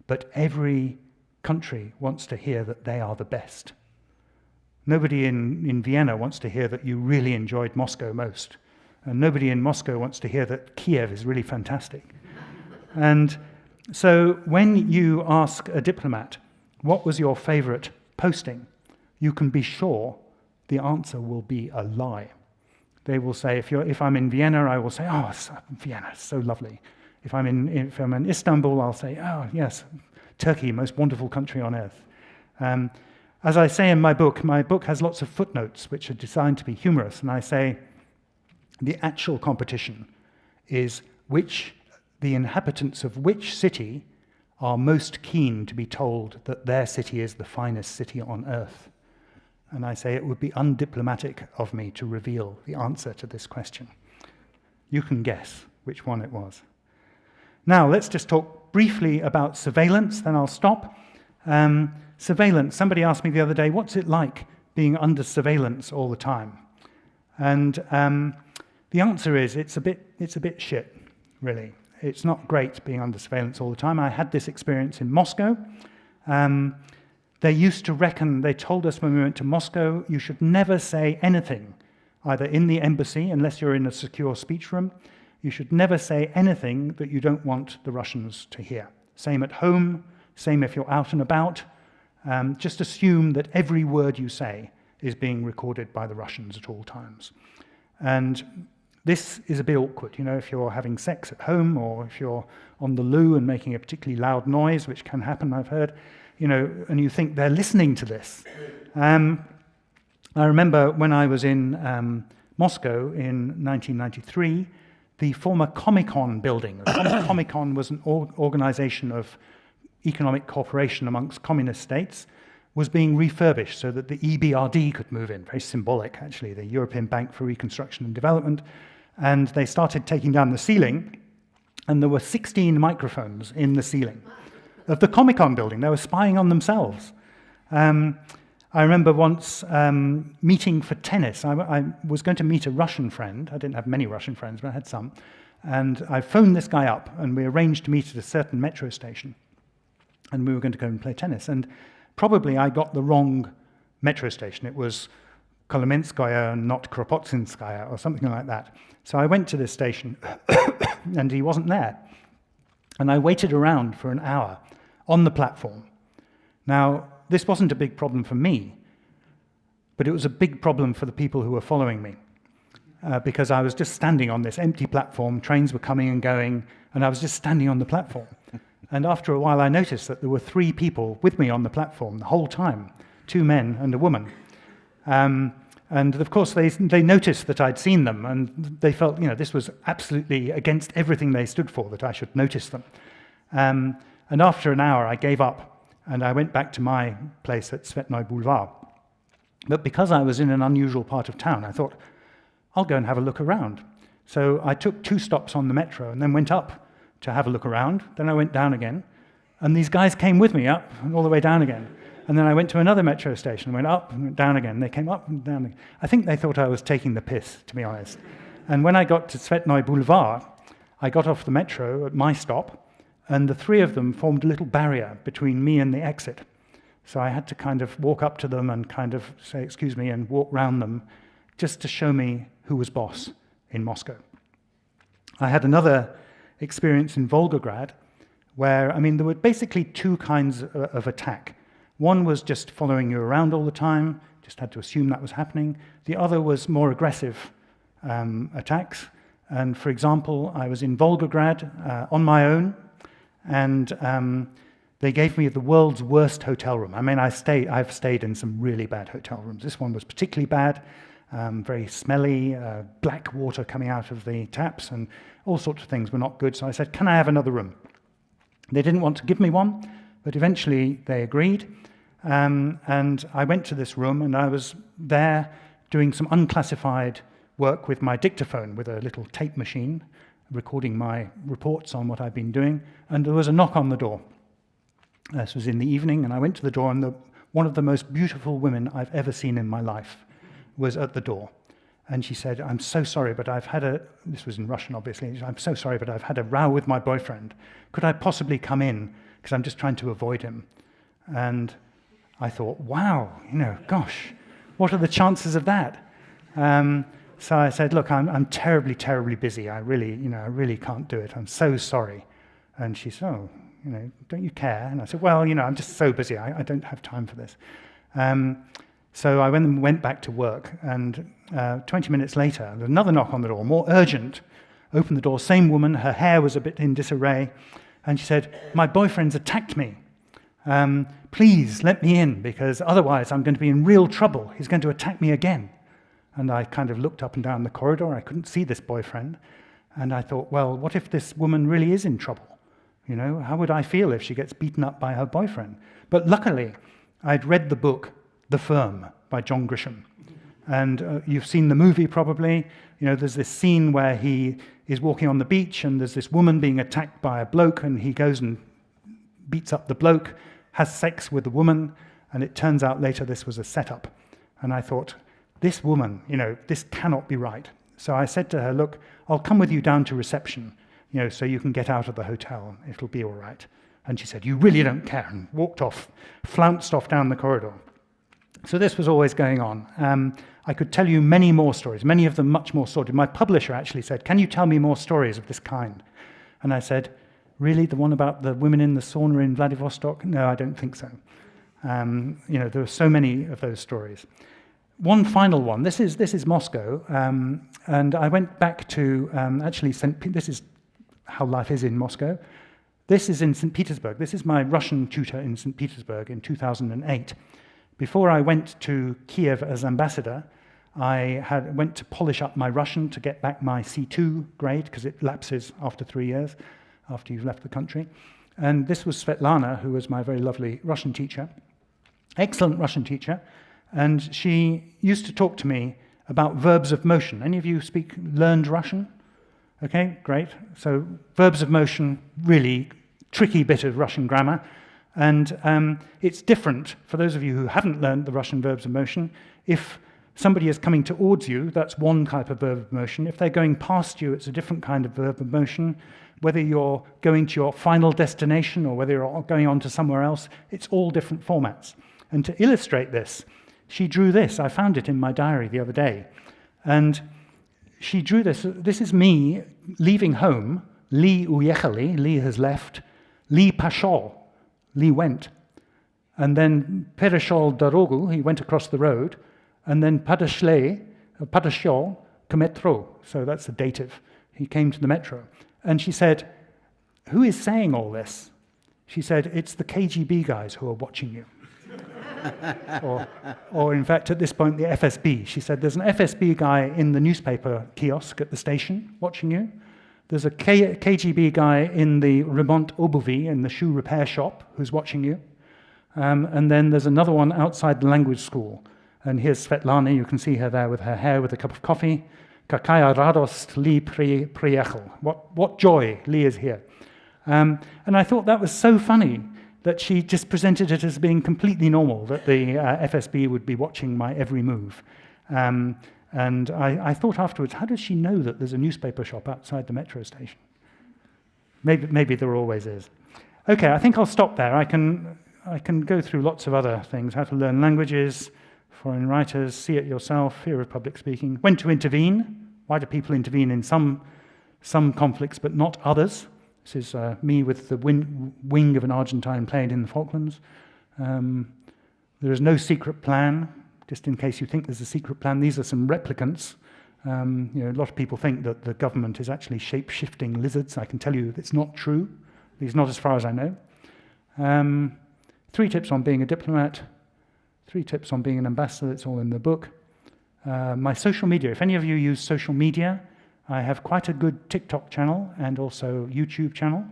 But every country wants to hear that they are the best. Nobody in Vienna wants to hear that you really enjoyed Moscow most. And nobody in Moscow wants to hear that Kiev is really fantastic. And so when you ask a diplomat, what was your favorite posting? You can be sure the answer will be a lie. They will say, if I'm in Vienna, I will say, oh, Vienna, so lovely. If I'm in Istanbul, I'll say, oh, yes, Turkey, most wonderful country on earth. As I say in my book has lots of footnotes which are designed to be humorous, and I say the actual competition is the inhabitants of which city are most keen to be told that their city is the finest city on earth. And I say it would be undiplomatic of me to reveal the answer to this question. You can guess which one it was. Now, let's just talk briefly about surveillance, then I'll stop. Surveillance, somebody asked me the other day, what's it like being under surveillance all the time? And the answer is it's a bit shit, really. It's not great being under surveillance all the time. I had this experience in Moscow. They used to reckon, they told us when we went to Moscow, you should never say anything, either in the embassy, unless you're in a secure speech room. You should never say anything that you don't want the Russians to hear. Same at home, same if you're out and about. Just assume that every word you say is being recorded by the Russians at all times. And this is a bit awkward, if you're having sex at home or if you're on the loo and making a particularly loud noise, which can happen, I've heard, and you think they're listening to this. I remember when I was in Moscow in 1993, the former Comecon building. Comecon was an organization of economic cooperation amongst communist states, was being refurbished so that the EBRD could move in. Very symbolic, actually, the European Bank for Reconstruction and Development. And they started taking down the ceiling, and there were 16 microphones in the ceiling of the Comecon building. They were spying on themselves. I remember once meeting for tennis. I was going to meet a Russian friend. I didn't have many Russian friends, but I had some. And I phoned this guy up, and we arranged to meet at a certain metro station. And we were going to go and play tennis. And probably I got the wrong metro station. It was Kolomenskaya and not Kropotzinskaya or something like that. So I went to this station, and he wasn't there. And I waited around for an hour on the platform. Now, this wasn't a big problem for me, but it was a big problem for the people who were following me. because I was just standing on this empty platform, trains were coming and going, and I was just standing on the platform. And after a while I noticed that there were 3 people with me on the platform the whole time, 2 men and a woman. And of course they noticed that I'd seen them, and they felt, this was absolutely against everything they stood for, that I should notice them. And after an hour I gave up, and I went back to my place at Tsvetnoy Boulevard. But because I was in an unusual part of town, I thought, I'll go and have a look around. So I took 2 stops on the metro and then went up to have a look around. Then I went down again, and these guys came with me up and all the way down again. And then I went to another metro station, went up and went down again. They came up and down again. I think they thought I was taking the piss, to be honest. And when I got to Tsvetnoy Boulevard, I got off the metro at my stop, and the 3 of them formed a little barrier between me and the exit. So I had to kind of walk up to them and kind of say, excuse me, and walk round them just to show me who was boss in Moscow. I had another experience in Volgograd where, there were basically 2 kinds of attack. One was just following you around all the time, just had to assume that was happening. The other was more aggressive attacks. And for example, I was in Volgograd on my own, and they gave me the world's worst hotel room. I've stayed in some really bad hotel rooms. This one was particularly bad, very smelly, black water coming out of the taps, and all sorts of things were not good. So I said, can I have another room? They didn't want to give me one, but eventually they agreed. And I went to this room, and I was there doing some unclassified work with my dictaphone, with a little tape machine, recording my reports on what I'd been doing, and there was a knock on the door. This was in the evening, and I went to the door, and one of the most beautiful women I've ever seen in my life was at the door. And she said, I'm so sorry, but this was in Russian, obviously, I'm so sorry, but I've had a row with my boyfriend. Could I possibly come in? Because I'm just trying to avoid him. And I thought, wow, gosh, what are the chances of that? So I said, look, I'm terribly, terribly busy. I really can't do it. I'm so sorry. And she said, oh, don't you care? And I said, well, I'm just so busy. I don't have time for this. So I went back to work, and 20 minutes later, there was another knock on the door, more urgent. Opened the door, same woman, her hair was a bit in disarray, and she said, my boyfriend's attacked me. Please let me in, because otherwise I'm going to be in real trouble. He's going to attack me again. And I kind of looked up and down the corridor. I couldn't see this boyfriend. And I thought, well, what if this woman really is in trouble? How would I feel if she gets beaten up by her boyfriend? But luckily, I'd read the book, The Firm, by John Grisham. And you've seen the movie probably. There's this scene where he is walking on the beach, and there's this woman being attacked by a bloke, and he goes and beats up the bloke, has sex with the woman, and it turns out later this was a setup. And I thought, this woman, this cannot be right. So I said to her, look, I'll come with you down to reception, so you can get out of the hotel. It'll be all right. And she said, you really don't care, and walked off, flounced off down the corridor. So this was always going on. I could tell you many more stories, many of them much more sordid. My publisher actually said, can you tell me more stories of this kind? And I said, really, the one about the women in the sauna in Vladivostok? No, I don't think so. There were so many of those stories. One final one. This is Moscow, and I went back to this is how life is in Moscow. This is in St. Petersburg. This is my Russian tutor in St. Petersburg in 2008. Before I went to Kiev as ambassador, I went to polish up my Russian to get back my C2 grade, because it lapses after 3 years, after you've left the country. And this was Svetlana, who was my very lovely Russian teacher, excellent Russian teacher, and she used to talk to me about verbs of motion. Any of you learned Russian? Okay, great. So verbs of motion, really tricky bit of Russian grammar. And it's different, for those of you who haven't learned the Russian verbs of motion, if somebody is coming towards you, that's one type of verb of motion. If they're going past you, it's a different kind of verb of motion. Whether you're going to your final destination or whether you're going on to somewhere else, it's all different formats. And to illustrate this, she drew this. I found it in my diary the other day. And she drew this. This is me leaving home. Li uyechali, Li has left. Li pashol, Li went. And then pereshol darogu, he went across the road. And then padashol, metro, so that's a dative. He came to the metro. And she said, who is saying all this? She said, it's the KGB guys who are watching you. or in fact, at this point, the FSB. She said, there's an FSB guy in the newspaper kiosk at the station watching you. There's a KGB guy in the Remont Obuvi, in the shoe repair shop, who's watching you. And then there's another one outside the language school. And here's Svetlana, you can see her there with her hair with a cup of coffee. Kakaya radost li priechel. What joy, Leigh is here. And I thought that was so funny that she just presented it as being completely normal, that the FSB would be watching my every move. And I thought afterwards, how does she know that there's a newspaper shop outside the metro station? Maybe there always is. Okay, I think I'll stop there. I can go through lots of other things, how to learn languages, foreign writers, see it yourself, fear of public speaking, when to intervene, why do people intervene in some conflicts but not others. This is me with the wing of an Argentine plane in the Falklands. There is no secret plan, just in case you think there's a secret plan. These are some replicants. A lot of people think that the government is actually shape-shifting lizards. I can tell you it's not true, at least not as far as I know. 3 tips on being a diplomat, 3 tips on being an ambassador, it's all in the book. My social media, if any of you use social media, I have quite a good TikTok channel and also YouTube channel.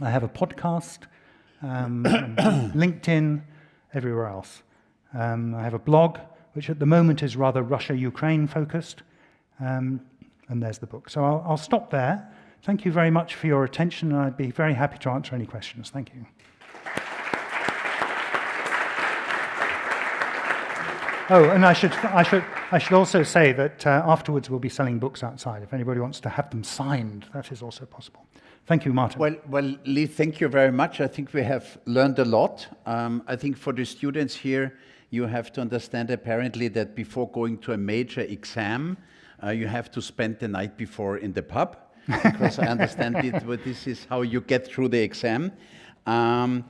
I have a podcast, LinkedIn, everywhere else. I have a blog, which at the moment is rather Russia-Ukraine focused, and there's the book. So I'll stop there. Thank you very much for your attention, and I'd be very happy to answer any questions. Thank you. Oh, and I should also say that afterwards we'll be selling books outside. If anybody wants to have them signed, that is also possible. Thank you, Martin. Well, Leigh, thank you very much. I think we have learned a lot. I think for the students here, you have to understand apparently that before going to a major exam, you have to spend the night before in the pub, because I understand this is how you get through the exam. I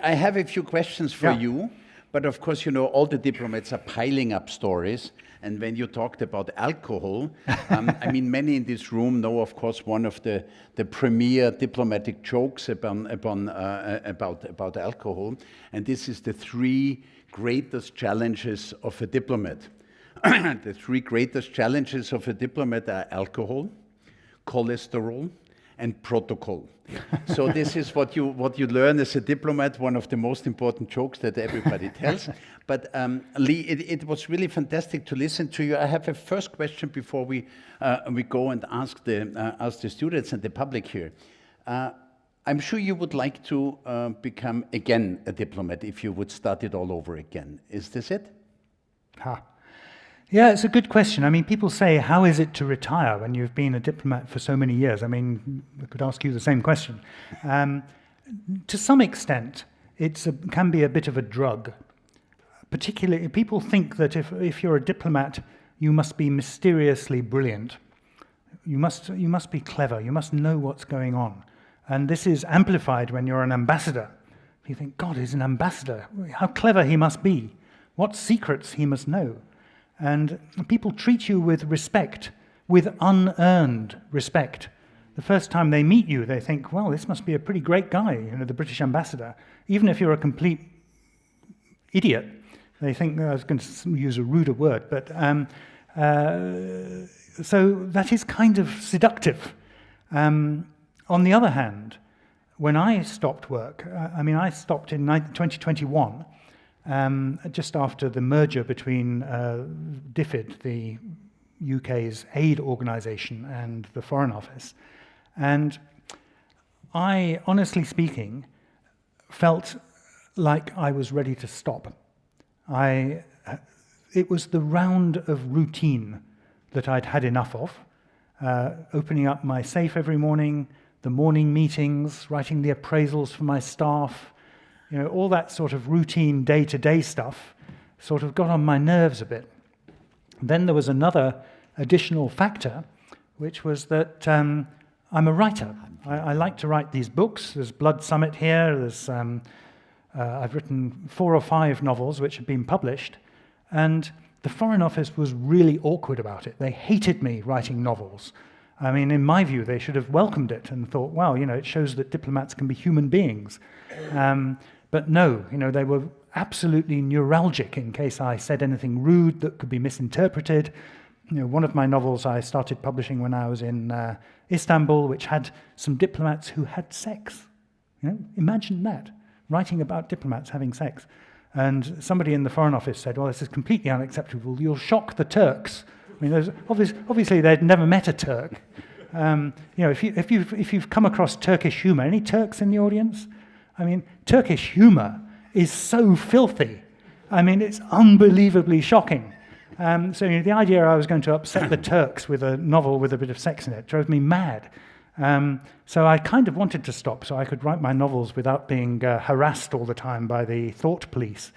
have a few questions for you. But of course, all the diplomats are piling up stories. And when you talked about alcohol, I mean, many in this room know, of course, one of the premier diplomatic jokes about alcohol. And this is the 3 greatest challenges of a diplomat. The 3 greatest challenges of a diplomat are alcohol, cholesterol, and protocol. So this is what you learn as a diplomat, one of the most important jokes that everybody tells. But Leigh, it was really fantastic to listen to you. I have a first question before we go and ask the students and the public here. I'm sure you would like to become again a diplomat if you would start it all over again. Is this it? Yeah, it's a good question. I mean, people say, how is it to retire when you've been a diplomat for so many years? I mean, I could ask you the same question. To some extent, it can be a bit of a drug. Particularly, people think that if you're a diplomat, you must be mysteriously brilliant. You must be clever. You must know what's going on. And this is amplified when you're an ambassador. You think, God, he's an ambassador. How clever he must be. What secrets he must know. And people treat you with respect, with unearned respect. The first time they meet you, they think, well, this must be a pretty great guy, the British ambassador. Even if you're a complete idiot, they think, I was going to use a ruder word, but so that is kind of seductive. On the other hand, when I stopped work, I stopped in 2021, just after the merger between DFID, the UK's aid organisation, and the Foreign Office. And I, honestly speaking, felt like I was ready to stop. It was the round of routine that I'd had enough of, opening up my safe every morning, the morning meetings, writing the appraisals for my staff, all that sort of routine day-to-day stuff sort of got on my nerves a bit. Then there was another additional factor, which was that I'm a writer. I like to write these books. There's Blood Summit here. There's I've written 4 or 5 novels which have been published. And the Foreign Office was really awkward about it. They hated me writing novels. I mean, in my view, they should have welcomed it and thought, wow, it shows that diplomats can be human beings. But no, they were absolutely neuralgic in case I said anything rude that could be misinterpreted. One of my novels I started publishing when I was in Istanbul, which had some diplomats who had sex. Imagine that, writing about diplomats having sex. And somebody in the Foreign Office said, well, this is completely unacceptable. You'll shock the Turks. I mean, obviously they'd never met a Turk. If you've come across Turkish humor, any Turks in the audience? I mean, Turkish humor is so filthy. I mean, it's unbelievably shocking. So the idea I was going to upset the Turks with a novel with a bit of sex in it drove me mad. So I kind of wanted to stop so I could write my novels without being harassed all the time by the thought police.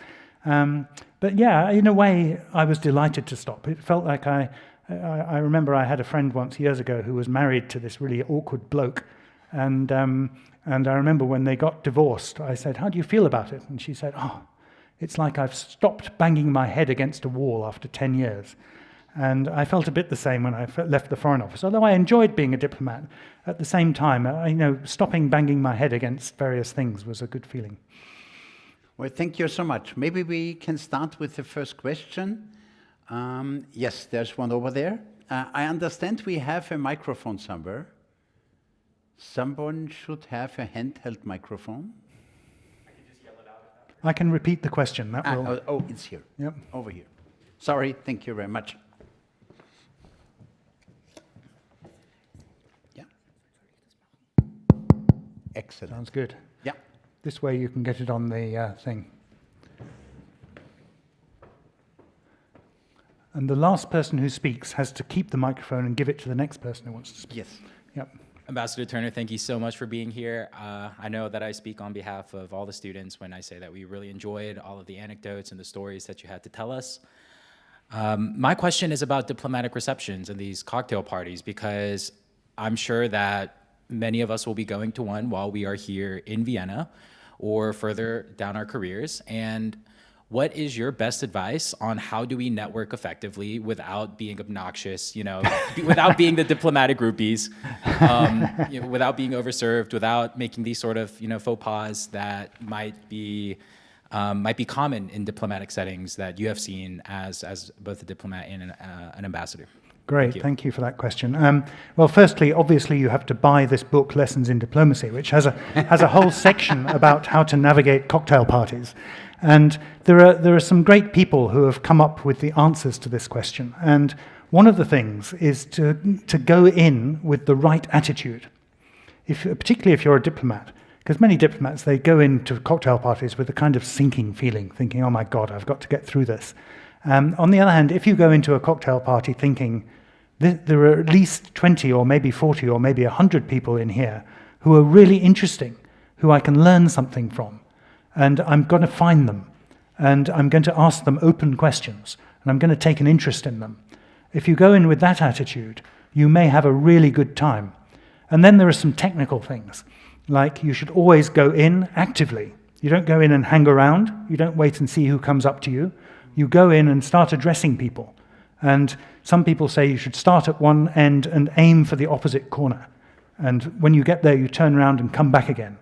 But yeah, in a way, I was delighted to stop. It felt like I remember I had a friend once years ago who was married to this really awkward bloke. And I remember when they got divorced, I said, how do you feel about it? And she said, oh, it's like I've stopped banging my head against a wall after 10 years. And I felt a bit the same when I left the Foreign Office. Although I enjoyed being a diplomat, at the same time, stopping banging my head against various things was a good feeling. Well, thank you so much. Maybe we can start with the first question. Yes, there's one over there. I understand we have a microphone somewhere. Someone should have a handheld microphone. I can just yell it out. I can repeat the question. That will... Oh, it's here. Yep. Over here. Sorry, thank you very much. Yeah. Excellent. Sounds good. Yeah. This way you can get it on the thing. And the last person who speaks has to keep the microphone and give it to the next person who wants to speak. Yes. Yep. Ambassador Turner, thank you so much for being here. I know that I speak on behalf of all the students when I say that we really enjoyed all of the anecdotes and the stories that you had to tell us. My question is about diplomatic receptions and these cocktail parties, because I'm sure that many of us will be going to one while we are here in Vienna or further down our careers. And what is your best advice on how do we network effectively without being obnoxious, without being the diplomatic groupies, without being overserved, without making these sort of, faux pas that might be common in diplomatic settings that you have seen as both a diplomat and an ambassador? Great, thank you for that question. Well, firstly, obviously you have to buy this book, Lessons in Diplomacy, which has a whole section about how to navigate cocktail parties. And there are some great people who have come up with the answers to this question. And one of the things is to go in with the right attitude, particularly if you're a diplomat. Because many diplomats, they go into cocktail parties with a kind of sinking feeling, thinking, oh my God, I've got to get through this. On the other hand, if you go into a cocktail party thinking, there are at least 20 or maybe 40 or maybe 100 people in here who are really interesting, who I can learn something from, and I'm going to find them, and I'm going to ask them open questions, and I'm going to take an interest in them. If you go in with that attitude, you may have a really good time. And then there are some technical things, like you should always go in actively. You don't go in and hang around. You don't wait and see who comes up to you. You go in and start addressing people. And some people say you should start at one end and aim for the opposite corner. And when you get there, you turn around and come back again.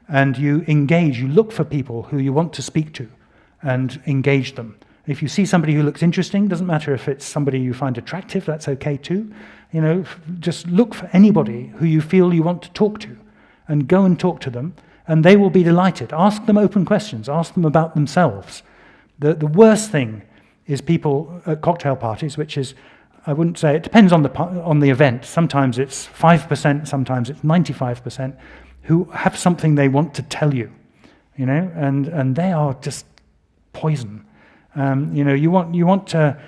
And you engage, you look for people who you want to speak to and engage them. If you see somebody who looks interesting, doesn't matter if it's somebody you find attractive, that's okay too. Just look for anybody who you feel you want to talk to and go and talk to them, and they will be delighted. Ask them open questions, ask them about themselves. The worst thing is people at cocktail parties, which is, I wouldn't say, it depends on the event. Sometimes it's 5%, sometimes it's 95%, who have something they want to tell you, and they are just poison. You want to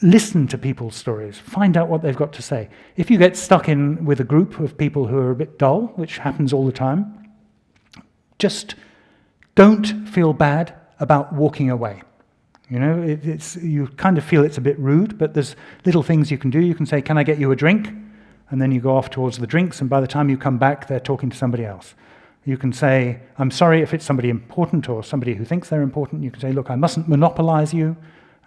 listen to people's stories, find out what they've got to say. If you get stuck in with a group of people who are a bit dull, which happens all the time, just don't feel bad about walking away. You kind of feel it's a bit rude, but there's little things you can do. You can say, can I get you a drink? And then you go off towards the drinks, and by the time you come back, they're talking to somebody else. You can say, I'm sorry if it's somebody important or somebody who thinks they're important. You can say, look, I mustn't monopolize you.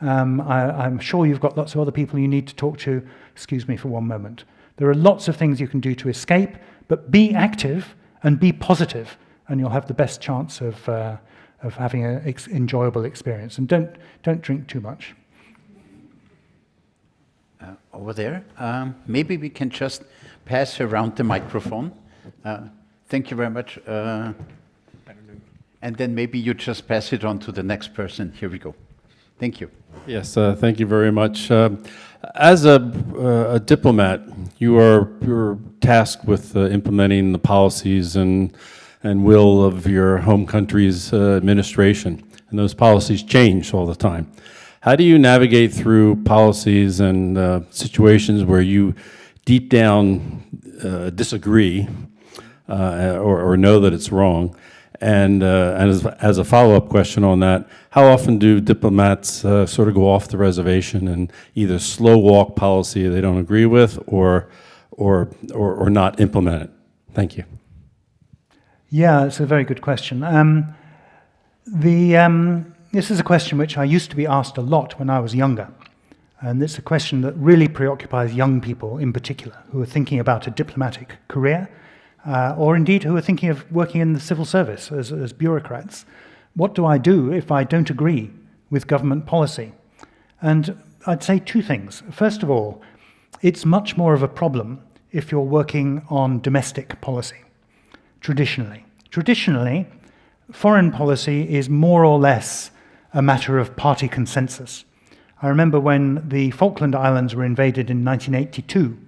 I'm sure you've got lots of other people you need to talk to. Excuse me for one moment. There are lots of things you can do to escape, but be active and be positive, and you'll have the best chance of having an enjoyable experience. And don't drink too much. Over there, maybe we can just pass around the microphone. Thank you very much. And then maybe you just pass it on to the next person. Here we go. Thank you. Yes, thank you very much. As a diplomat, you're tasked with implementing the policies and will of your home country's administration, and those policies change all the time. How do you navigate through policies and situations where you deep down disagree or know that it's wrong? And as a follow-up question on that, how often do diplomats sort of go off the reservation and either slow walk policy they don't agree with or not implement it? Thank you. Yeah, it's a very good question. This is a question which I used to be asked a lot when I was younger. And it's a question that really preoccupies young people in particular, who are thinking about a diplomatic career, or indeed who are thinking of working in the civil service as bureaucrats. What do I do if I don't agree with government policy? And I'd say two things. First of all, it's much more of a problem if you're working on domestic policy, traditionally. Traditionally, foreign policy is more or less a matter of party consensus. I remember when the Falkland Islands were invaded in 1982,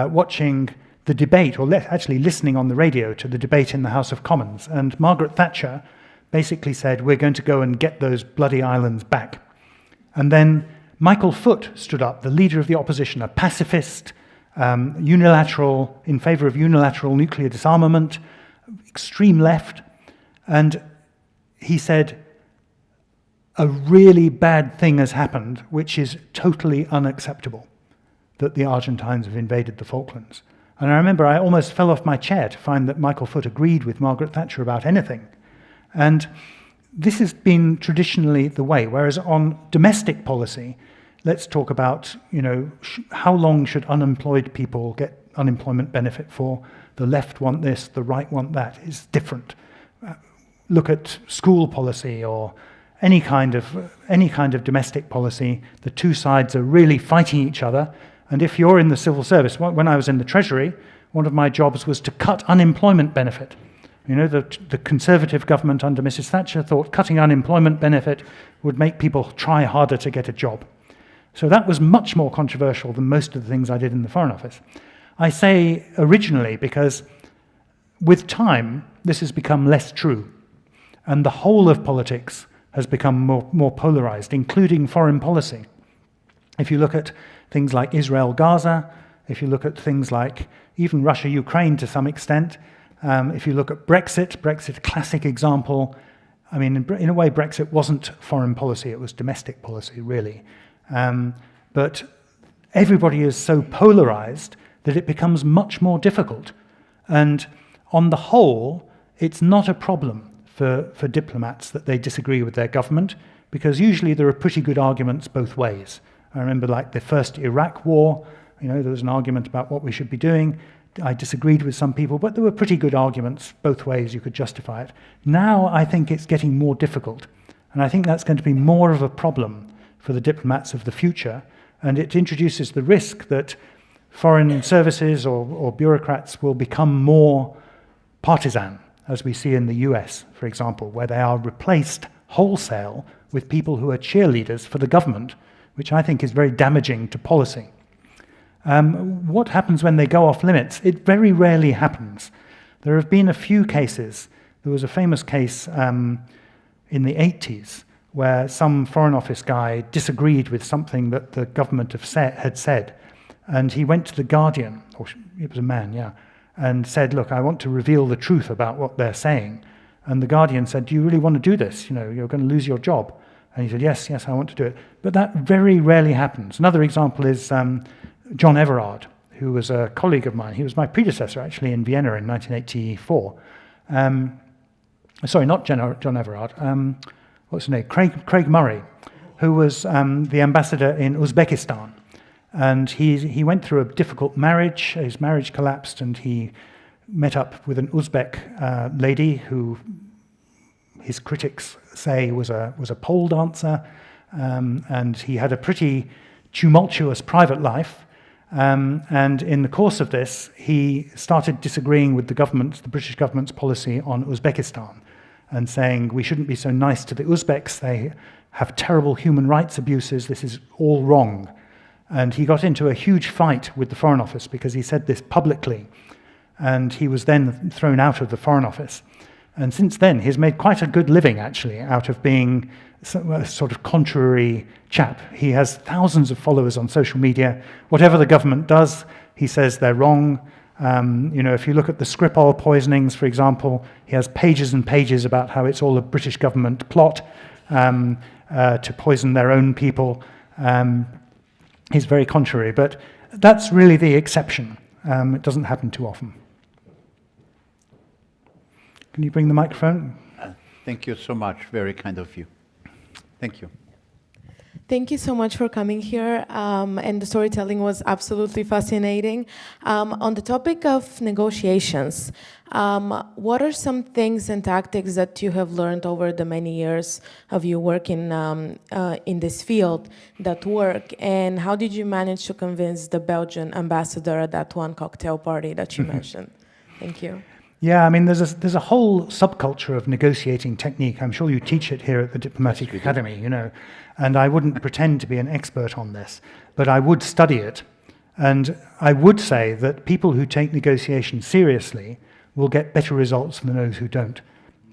watching the debate, or actually listening on the radio to the debate in the House of Commons, and Margaret Thatcher basically said, we're going to go and get those bloody islands back. And then Michael Foot stood up, the leader of the opposition, a pacifist, unilateral, in favor of unilateral nuclear disarmament, extreme left, and he said, a really bad thing has happened, which is totally unacceptable, that the Argentines have invaded the Falklands. And I remember I almost fell off my chair to find that Michael Foot agreed with Margaret Thatcher about anything. And this has been traditionally the way, whereas on domestic policy, let's talk about, how long should unemployed people get unemployment benefit for? The left want this, the right want that. It's different. Look at school policy or any kind of domestic policy. The two sides are really fighting each other. And if you're in the civil service, when I was in the Treasury, one of my jobs was to cut unemployment benefit. The Conservative government under Mrs. Thatcher thought cutting unemployment benefit would make people try harder to get a job. So that was much more controversial than most of the things I did in the Foreign Office. I say originally because with time, this has become less true. And the whole of politics has become more polarized, including foreign policy. If you look at things like Israel-Gaza, if you look at things like even Russia-Ukraine to some extent, if you look at Brexit, classic example. I mean, in a way, Brexit wasn't foreign policy, it was domestic policy, really. But everybody is so polarized that it becomes much more difficult. And on the whole, it's not a problem for diplomats that they disagree with their government, because usually there are pretty good arguments both ways. I remember like the first Iraq war, there was an argument about what we should be doing. I disagreed with some people, but there were pretty good arguments both ways you could justify it. Now I think it's getting more difficult, and I think that's going to be more of a problem for the diplomats of the future, and it introduces the risk that foreign services or bureaucrats will become more partisan, as we see in the US, for example, where they are replaced wholesale with people who are cheerleaders for the government, which I think is very damaging to policy. What happens when they go off limits? It very rarely happens. There have been a few cases. There was a famous case in the 80s where some Foreign Office guy disagreed with something that the government had said, and he went to The Guardian, or it was a man, yeah, and said, look, I want to reveal the truth about what they're saying. And The Guardian said, do you really want to do this? You're going to lose your job. And he said, yes, I want to do it. But that very rarely happens. Another example is John Everard, who was a colleague of mine. He was my predecessor, actually, in Vienna in 1984. Sorry, not John Everard. What's his name? Craig Murray. who was the ambassador in Uzbekistan. And he went through a difficult marriage. His marriage collapsed, and he met up with an Uzbek lady who his critics say was a pole dancer, and he had a pretty tumultuous private life. And in the course of this, he started disagreeing with the British government's policy on Uzbekistan, and saying we shouldn't be so nice to the Uzbeks. They have terrible human rights abuses. This is all wrong. And he got into a huge fight with the Foreign Office because he said this publicly. And he was then thrown out of the Foreign Office. And since then, he's made quite a good living, actually, out of being a sort of contrary chap. He has thousands of followers on social media. Whatever the government does, he says they're wrong. If you look at the Skripal poisonings, for example, he has pages and pages about how it's all a British government plot to poison their own people. He's very contrary, but that's really the exception. It doesn't happen too often. Can you bring the microphone? Thank you so much. Very kind of you. Thank you. Thank you so much for coming here, and the storytelling was absolutely fascinating. On the topic of negotiations, what are some things and tactics that you have learned over the many years of you working in this field that work, and how did you manage to convince the Belgian ambassador at that one cocktail party that you mentioned? Thank you. Yeah, I mean, there's a whole subculture of negotiating technique. I'm sure you teach it here at the Diplomatic Academy, and I wouldn't pretend to be an expert on this, but I would study it. And I would say that people who take negotiation seriously will get better results than those who don't.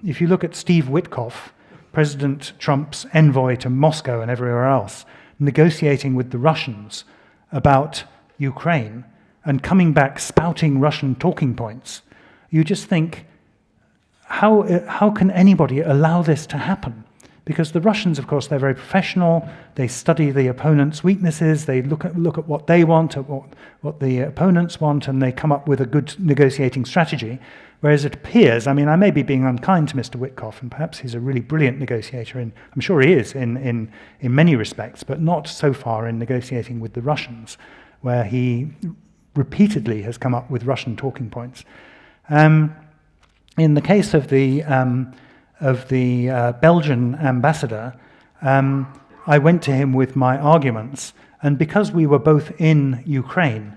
If you look at Steve Witkoff, President Trump's envoy to Moscow and everywhere else, negotiating with the Russians about Ukraine and coming back spouting Russian talking points, you just think, how can anybody allow this to happen? Because the Russians, of course, they're very professional. They study the opponent's weaknesses. They look at what they want, at what the opponents want, and they come up with a good negotiating strategy. Whereas it appears, I mean, I may be being unkind to Mr. Witkoff, and perhaps he's a really brilliant negotiator, and I'm sure he is in many respects, but not so far in negotiating with the Russians, where he repeatedly has come up with Russian talking points. In the case of the Belgian ambassador, I went to him with my arguments, and because we were both in Ukraine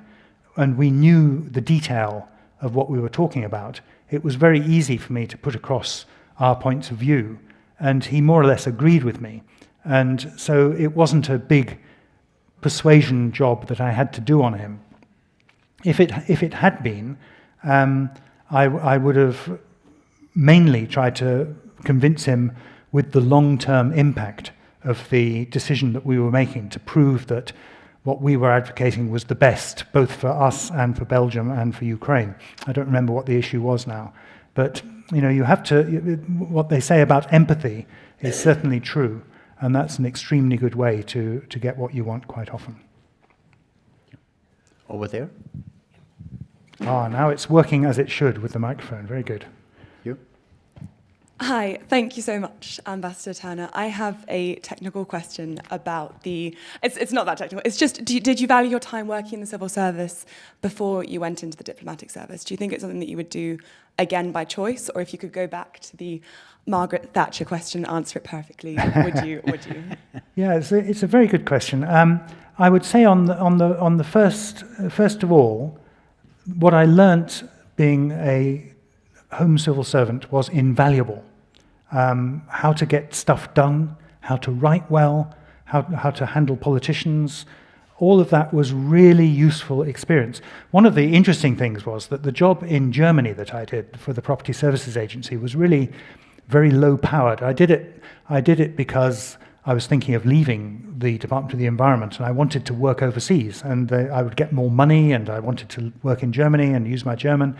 and we knew the detail of what we were talking about, it was very easy for me to put across our points of view, and he more or less agreed with me. And so it wasn't a big persuasion job that I had to do on him. If it had been, I would have mainly tried to convince him with the long-term impact of the decision that we were making to prove that what we were advocating was the best, both for us and for Belgium and for Ukraine. I don't remember what the issue was now. But, you have to, what they say about empathy is certainly true, and that's an extremely good way to get what you want quite often. Over there. Now it's working as it should with the microphone. Very good. You. Hi, thank you so much, Ambassador Turner. I have a technical question about it's not that technical, it's just, did you value your time working in the civil service before you went into the diplomatic service? Do you think it's something that you would do again by choice, or if you could go back to the Margaret Thatcher question and answer it perfectly, would you? Yeah, it's a very good question. I would say on the first of all, what I learnt being a Home civil servant was invaluable. How to get stuff done, how to write well, how to handle politicians, all of that was really useful experience. One of the interesting things was that the job in Germany that I did for the Property Services Agency was really very low-powered. I did it because I was thinking of leaving the Department of the Environment, and I wanted to work overseas, and I would get more money, and I wanted to work in Germany and use my German.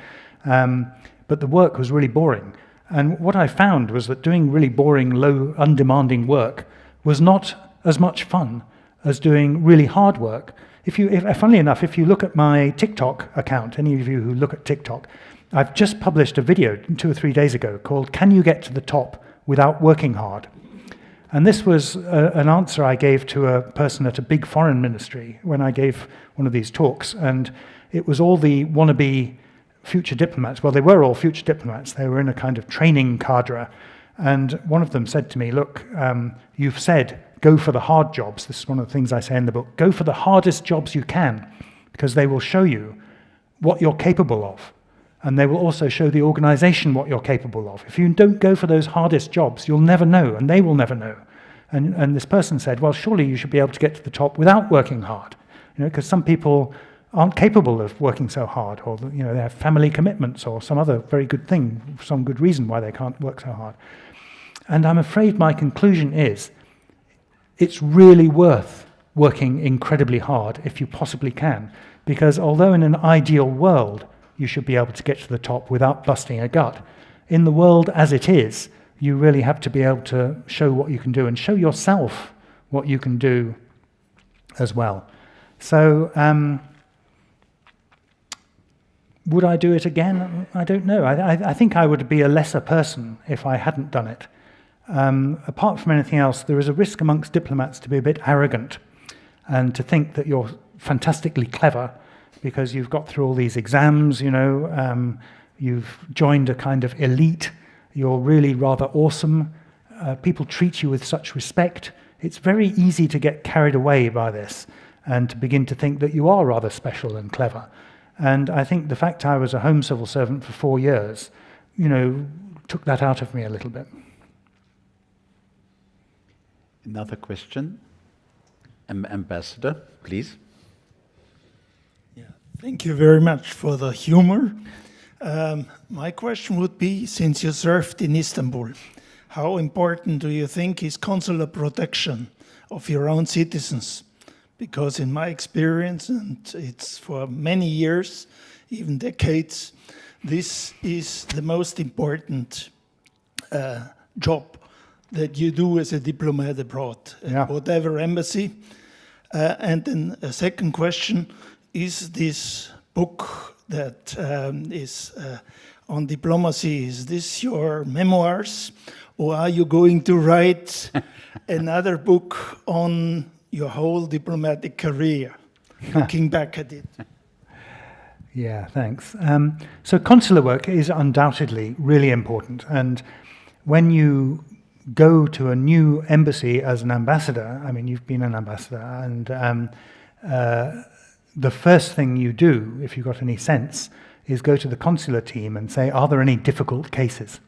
But the work was really boring. And what I found was that doing really boring, low, undemanding work was not as much fun as doing really hard work. Funnily enough, if you look at my TikTok account, any of you who look at TikTok, I've just published a video 2 or 3 days ago called "Can You Get to the Top Without Working Hard?" And this was an answer I gave to a person at a big foreign ministry when I gave one of these talks. And it was all the wannabe future diplomats. Well, they were all future diplomats. They were in a kind of training cadre. And one of them said to me, look, you've said, go for the hard jobs. This is one of the things I say in the book. Go for the hardest jobs you can, because they will show you what you're capable of. And they will also show the organization what you're capable of. If you don't go for those hardest jobs, you'll never know, and they will never know. And this person said, well, surely you should be able to get to the top without working hard. Because some people aren't capable of working so hard, or they have family commitments or some other very good thing, some good reason why they can't work so hard. And I'm afraid my conclusion is, it's really worth working incredibly hard if you possibly can, because although in an ideal world you should be able to get to the top without busting a gut, in the world as it is, you really have to be able to show what you can do and show yourself what you can do as well. So, would I do it again? I don't know. I think I would be a lesser person if I hadn't done it. Apart from anything else, there is a risk amongst diplomats to be a bit arrogant and to think that you're fantastically clever because you've got through all these exams, you've joined a kind of elite, you're really rather awesome, people treat you with such respect. It's very easy to get carried away by this and to begin to think that you are rather special and clever. And I think the fact I was a Home Civil Servant for 4 years, took that out of me a little bit. Another question? Ambassador, please. Yeah, thank you very much for the humor. My question would be, since you served in Istanbul, how important do you think is consular protection of your own citizens? Because in my experience, and it's for many years, even decades, this is the most important job that you do as a diplomat abroad, at whatever embassy. And then a second question, is this book that is on diplomacy, is this your memoirs, or are you going to write another book on your whole diplomatic career, looking back at it? Yeah, thanks. So consular work is undoubtedly really important. And when you go to a new embassy as an ambassador, I mean, you've been an ambassador, and the first thing you do, if you've got any sense, is go to the consular team and say, are there any difficult cases?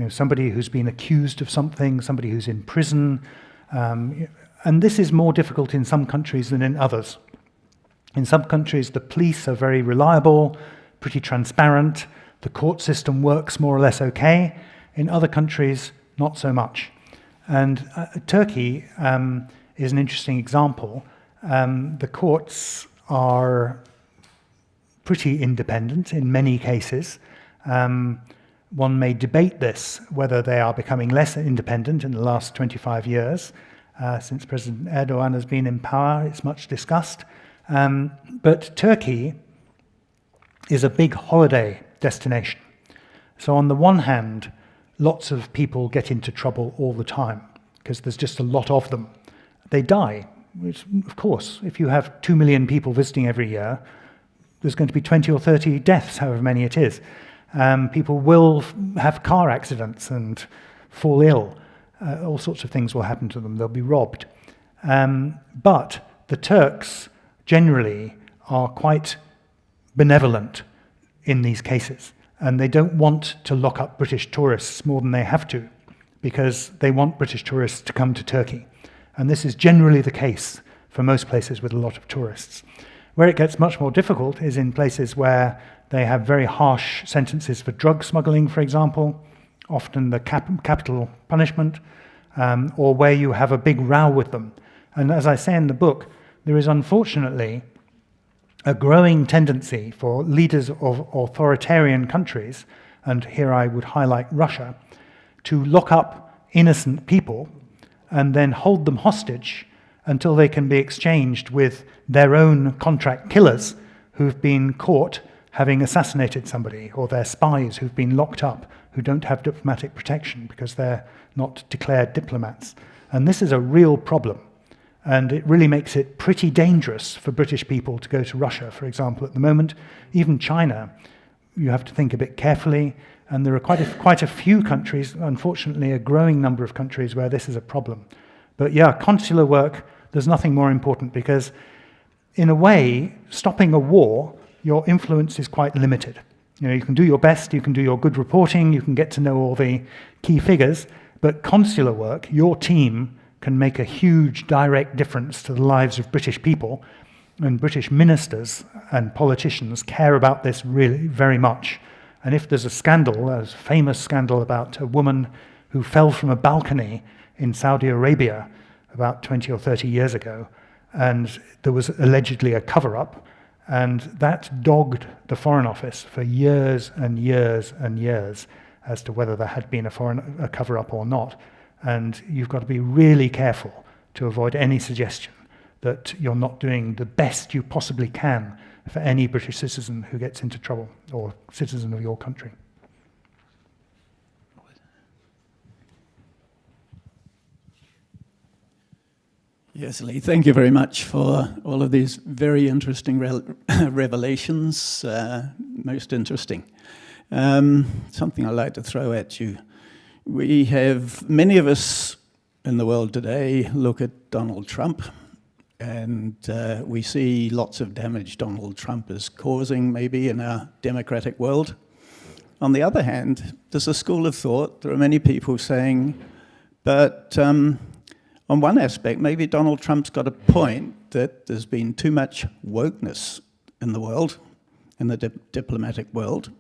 Somebody who's been accused of something, somebody who's in prison, and this is more difficult in some countries than in others. In some countries, the police are very reliable, pretty transparent, the court system works more or less okay. In other countries, not so much. And Turkey is an interesting example. The courts are pretty independent in many cases. One may debate this, whether they are becoming less independent in the last 25 years. Since President Erdogan has been in power, it's much discussed. But Turkey is a big holiday destination. So on the one hand, lots of people get into trouble all the time because there's just a lot of them. They die. Which, of course, if you have 2 million people visiting every year, there's going to be 20 or 30 deaths, however many it is. People will have car accidents and fall ill. All sorts of things will happen to them. They'll be robbed. But the Turks generally are quite benevolent in these cases. And they don't want to lock up British tourists more than they have to, because they want British tourists to come to Turkey. And this is generally the case for most places with a lot of tourists. Where it gets much more difficult is in places where they have very harsh sentences for drug smuggling, for example, often the capital punishment, or where you have a big row with them. And as I say in the book, there is unfortunately a growing tendency for leaders of authoritarian countries, and here I would highlight Russia, to lock up innocent people and then hold them hostage until they can be exchanged with their own contract killers who've been caught having assassinated somebody, or their spies who've been locked up who don't have diplomatic protection because they're not declared diplomats. And this is a real problem. And it really makes it pretty dangerous for British people to go to Russia, for example, at the moment. Even China, you have to think a bit carefully. And there are quite a few countries, unfortunately, a growing number of countries where this is a problem. But yeah, consular work, there's nothing more important because, in a way, stopping a war, your influence is quite limited. You know, you can do your best, you can do your good reporting, you can get to know all the key figures, but consular work, your team can make a huge direct difference to the lives of British people, and British ministers and politicians care about this really very much. And if there's a scandal, a famous scandal about a woman who fell from a balcony in Saudi Arabia about 20 or 30 years ago, and there was allegedly a cover-up, and that dogged the Foreign Office for years and years and years as to whether there had been a cover-up or not. And you've got to be really careful to avoid any suggestion that you're not doing the best you possibly can for any British citizen who gets into trouble, or citizen of your country. Yes, Leigh, thank you very much for all of these very interesting revelations, most interesting. Something I'd like to throw at you. We have, many of us in the world today look at Donald Trump, and we see lots of damage Donald Trump is causing maybe in our democratic world. On the other hand, there's a school of thought, there are many people saying, but on one aspect, maybe Donald Trump's got a point that there's been too much wokeness in the world, in the diplomatic world.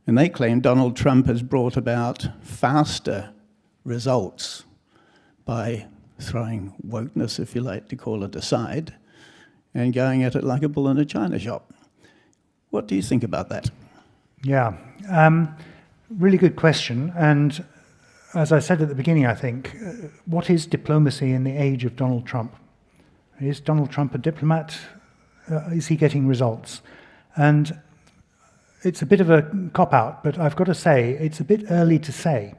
And they claim Donald Trump has brought about faster results by throwing wokeness, if you like to call it, aside, and going at it like a bull in a china shop. What do you think about that? Yeah, really good question. And as I said at the beginning, I think, what is diplomacy in the age of Donald Trump? Is Donald Trump a diplomat? Is he getting results? And it's a bit of a cop-out, but I've got to say, it's a bit early to say.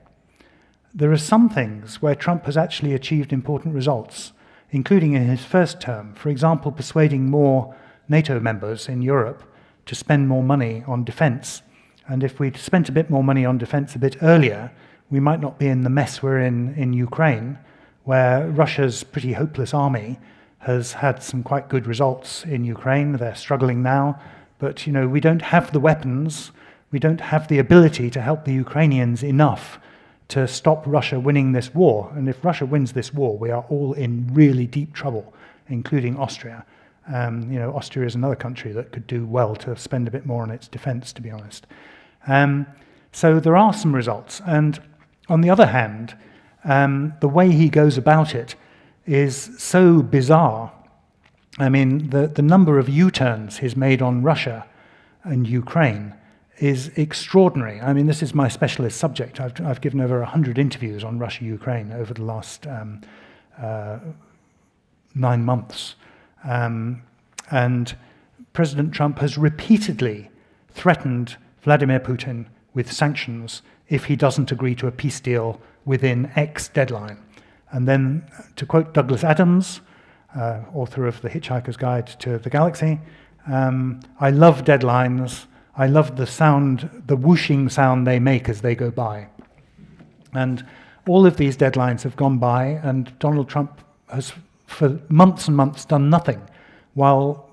There are some things where Trump has actually achieved important results, including in his first term. For example, persuading more NATO members in Europe to spend more money on defense. And if we'd spent a bit more money on defense a bit earlier, we might not be in the mess we're in Ukraine, where Russia's pretty hopeless army has had some quite good results in Ukraine. They're struggling now, but you know, we don't have the weapons, we don't have the ability to help the Ukrainians enough to stop Russia winning this war. And if Russia wins this war, we are all in really deep trouble, including Austria. You know, Austria is another country that could do well to spend a bit more on its defense, to be honest. So there are some results. And on the other hand, the way he goes about it is so bizarre. I mean, the number of U-turns he's made on Russia and Ukraine is extraordinary. I mean, this is my specialist subject. I've given over 100 interviews on Russia-Ukraine over the last 9 months. And President Trump has repeatedly threatened Vladimir Putin with sanctions if he doesn't agree to a peace deal within X deadline. And then, to quote Douglas Adams, author of The Hitchhiker's Guide to the Galaxy, I love deadlines. I love the sound, the whooshing sound they make as they go by. And all of these deadlines have gone by, and Donald Trump has, for months and months, done nothing, while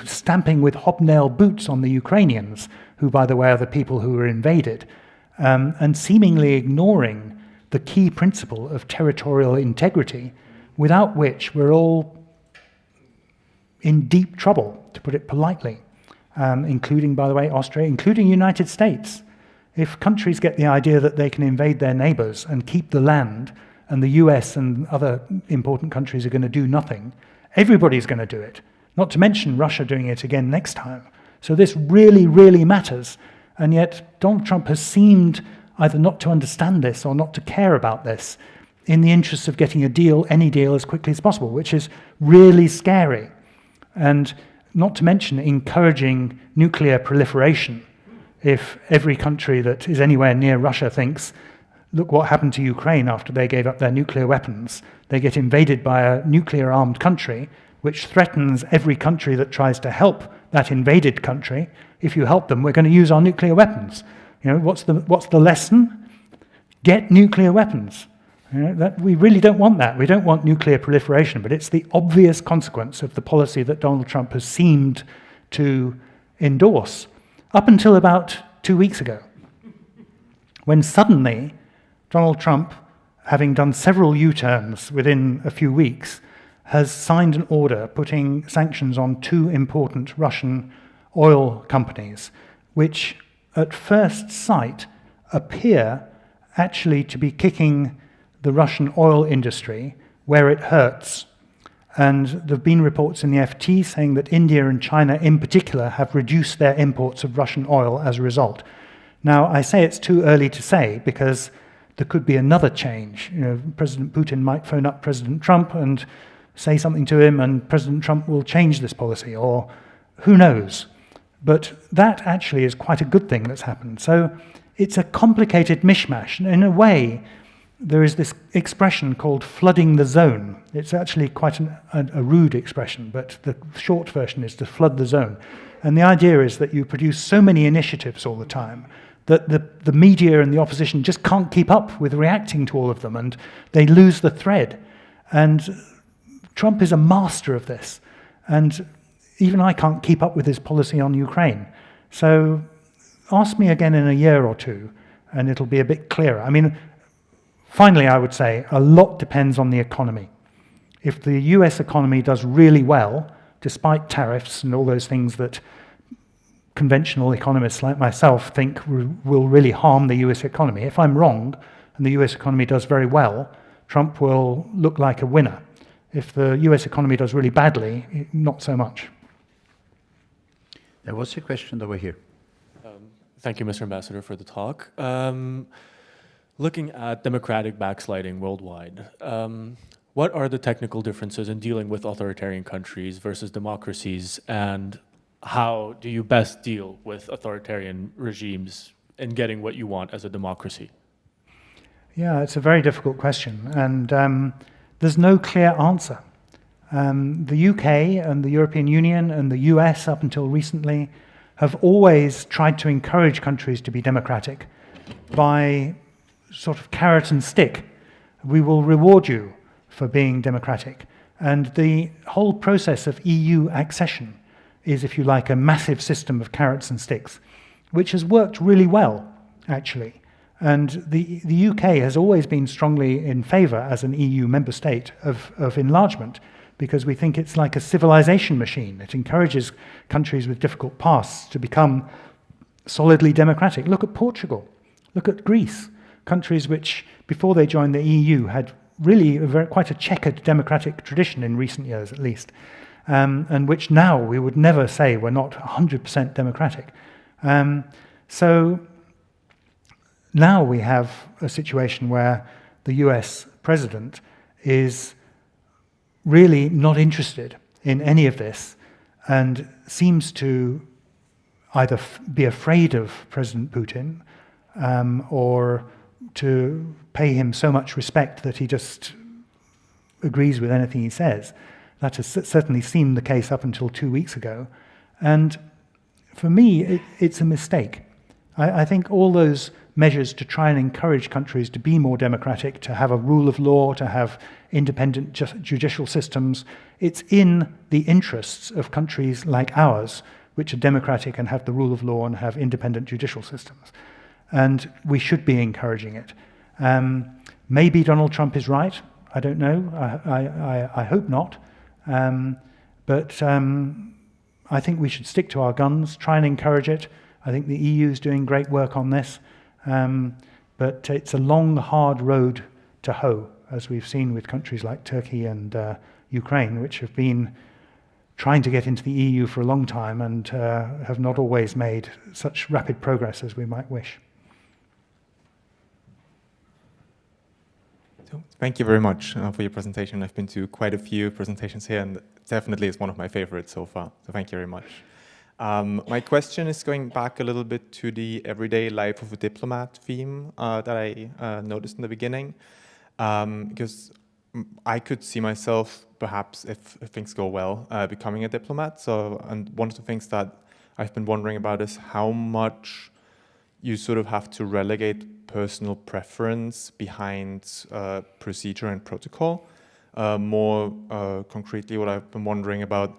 stamping with hobnail boots on the Ukrainians, who, by the way, are the people who were invaded, and seemingly ignoring the key principle of territorial integrity, without which we're all in deep trouble, to put it politely, including, by the way, Austria, including United States. If countries get the idea that they can invade their neighbors and keep the land, and the US and other important countries are going to do nothing, everybody's going to do it, not to mention Russia doing it again next time. So this really, really matters. And yet Donald Trump has seemed either not to understand this or not to care about this in the interest of getting a deal, any deal, as quickly as possible, which is really scary. And not to mention encouraging nuclear proliferation. If every country that is anywhere near Russia thinks, look what happened to Ukraine after they gave up their nuclear weapons. They get invaded by a nuclear-armed country, which threatens every country that tries to help that invaded country. If you help them, we're going to use our nuclear weapons. What's the lesson? Get nuclear weapons. That we really don't want that. We don't want nuclear proliferation, but it's the obvious consequence of the policy that Donald Trump has seemed to endorse up until about 2 weeks ago, when suddenly Donald Trump, having done several U-turns within a few weeks, has signed an order putting sanctions on 2 important Russian oil companies, which at first sight appear actually to be kicking the Russian oil industry where it hurts. And there have been reports in the FT saying that India and China in particular have reduced their imports of Russian oil as a result. Now, I say it's too early to say because there could be another change. President Putin might phone up President Trump and say something to him, and President Trump will change this policy, or who knows. But that actually is quite a good thing that's happened. So it's a complicated mishmash. And in a way, there is this expression called flooding the zone. It's actually quite a rude expression, but the short version is to flood the zone. And the idea is that you produce so many initiatives all the time that the media and the opposition just can't keep up with reacting to all of them, and they lose the thread. And Trump is a master of this. And even I can't keep up with his policy on Ukraine. So ask me again in a year or two, and it'll be a bit clearer. I mean, finally, I would say a lot depends on the economy. If the US economy does really well, despite tariffs and all those things that conventional economists like myself think will really harm the US economy, if I'm wrong and the US economy does very well, Trump will look like a winner. If the US economy does really badly, not so much. There was a question over here. Thank you, Mr. Ambassador, for the talk. Looking at democratic backsliding worldwide, what are the technical differences in dealing with authoritarian countries versus democracies, and how do you best deal with authoritarian regimes in getting what you want as a democracy? Yeah, it's a very difficult question, and there's no clear answer. The UK and the European Union and the US, up until recently, have always tried to encourage countries to be democratic by sort of carrot and stick. We will reward you for being democratic. And the whole process of EU accession is, if you like, a massive system of carrots and sticks, which has worked really well, actually. And the UK has always been strongly in favour, as an EU member state, of enlargement, because we think it's like a civilization machine. It encourages countries with difficult pasts to become solidly democratic. Look at Portugal. Look at Greece. Countries which, before they joined the EU, had really quite a checkered democratic tradition in recent years, at least, and which now we would never say were not 100% democratic. So now we have a situation where the US president is really not interested in any of this and seems to either be afraid of President Putin or to pay him so much respect that he just agrees with anything he says. That has certainly seemed the case up until 2 weeks ago. And for me, it's a mistake. I think all those measures to try and encourage countries to be more democratic, to have a rule of law, to have independent judicial systems, it's in the interests of countries like ours, which are democratic and have the rule of law and have independent judicial systems. And we should be encouraging it. Maybe Donald Trump is right. I don't know. I hope not. But I think we should stick to our guns, try and encourage it. I think the EU is doing great work on this. But it's a long, hard road to hoe, as we've seen with countries like Turkey and Ukraine, which have been trying to get into the EU for a long time and have not always made such rapid progress as we might wish. Thank you very much for your presentation. I've been to quite a few presentations here, and definitely it's one of my favorites so far. So thank you very much. My question is going back a little bit to the everyday life of a diplomat theme that I noticed in the beginning, because I could see myself, perhaps, if things go well, becoming a diplomat. So, and one of the things that I've been wondering about is how much you sort of have to relegate personal preference behind procedure and protocol. More concretely, what I've been wondering about,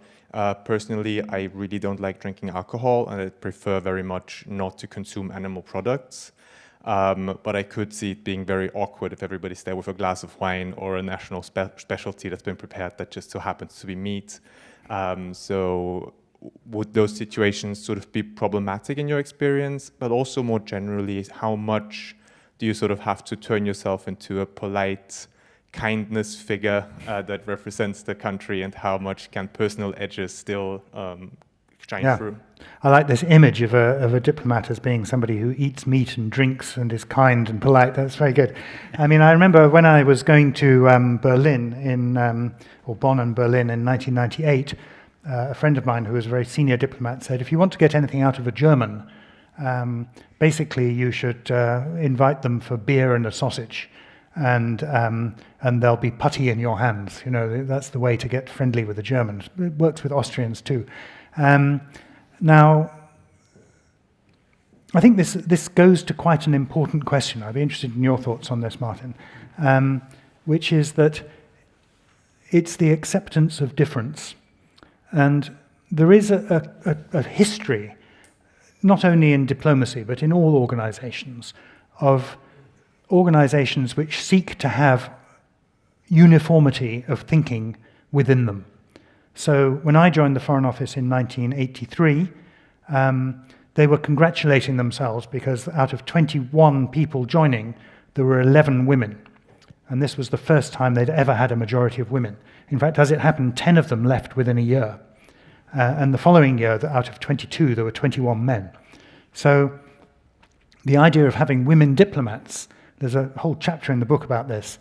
personally, I really don't like drinking alcohol, and I prefer very much not to consume animal products. But I could see it being very awkward if everybody's there with a glass of wine or a national specialty that's been prepared that just so happens to be meat. So would those situations sort of be problematic in your experience? But also more generally, how much do you sort of have to turn yourself into a polite kindness figure that represents the country, and how much can personal edges still shine through? I like this image of a diplomat as being somebody who eats meat and drinks and is kind and polite. That's very good. I mean, I remember when I was going to Berlin or Bonn and Berlin in 1998, a friend of mine who was a very senior diplomat said, if you want to get anything out of a German, basically you should invite them for beer and a sausage, and there'll be putty in your hands. You know, that's the way to get friendly with the Germans. It works with Austrians too. Now, I think this goes to quite an important question. I'd be interested in your thoughts on this, Martin, which is that it's the acceptance of difference. And there is a history, not only in diplomacy, but in all organizations, of organizations which seek to have uniformity of thinking within them. So when I joined the Foreign Office in 1983, they were congratulating themselves because out of 21 people joining, there were 11 women. And this was the first time they'd ever had a majority of women. In fact, as it happened, 10 of them left within a year. And the following year, out of 22, there were 21 men. So the idea of having women diplomats, there's a whole chapter in the book about this.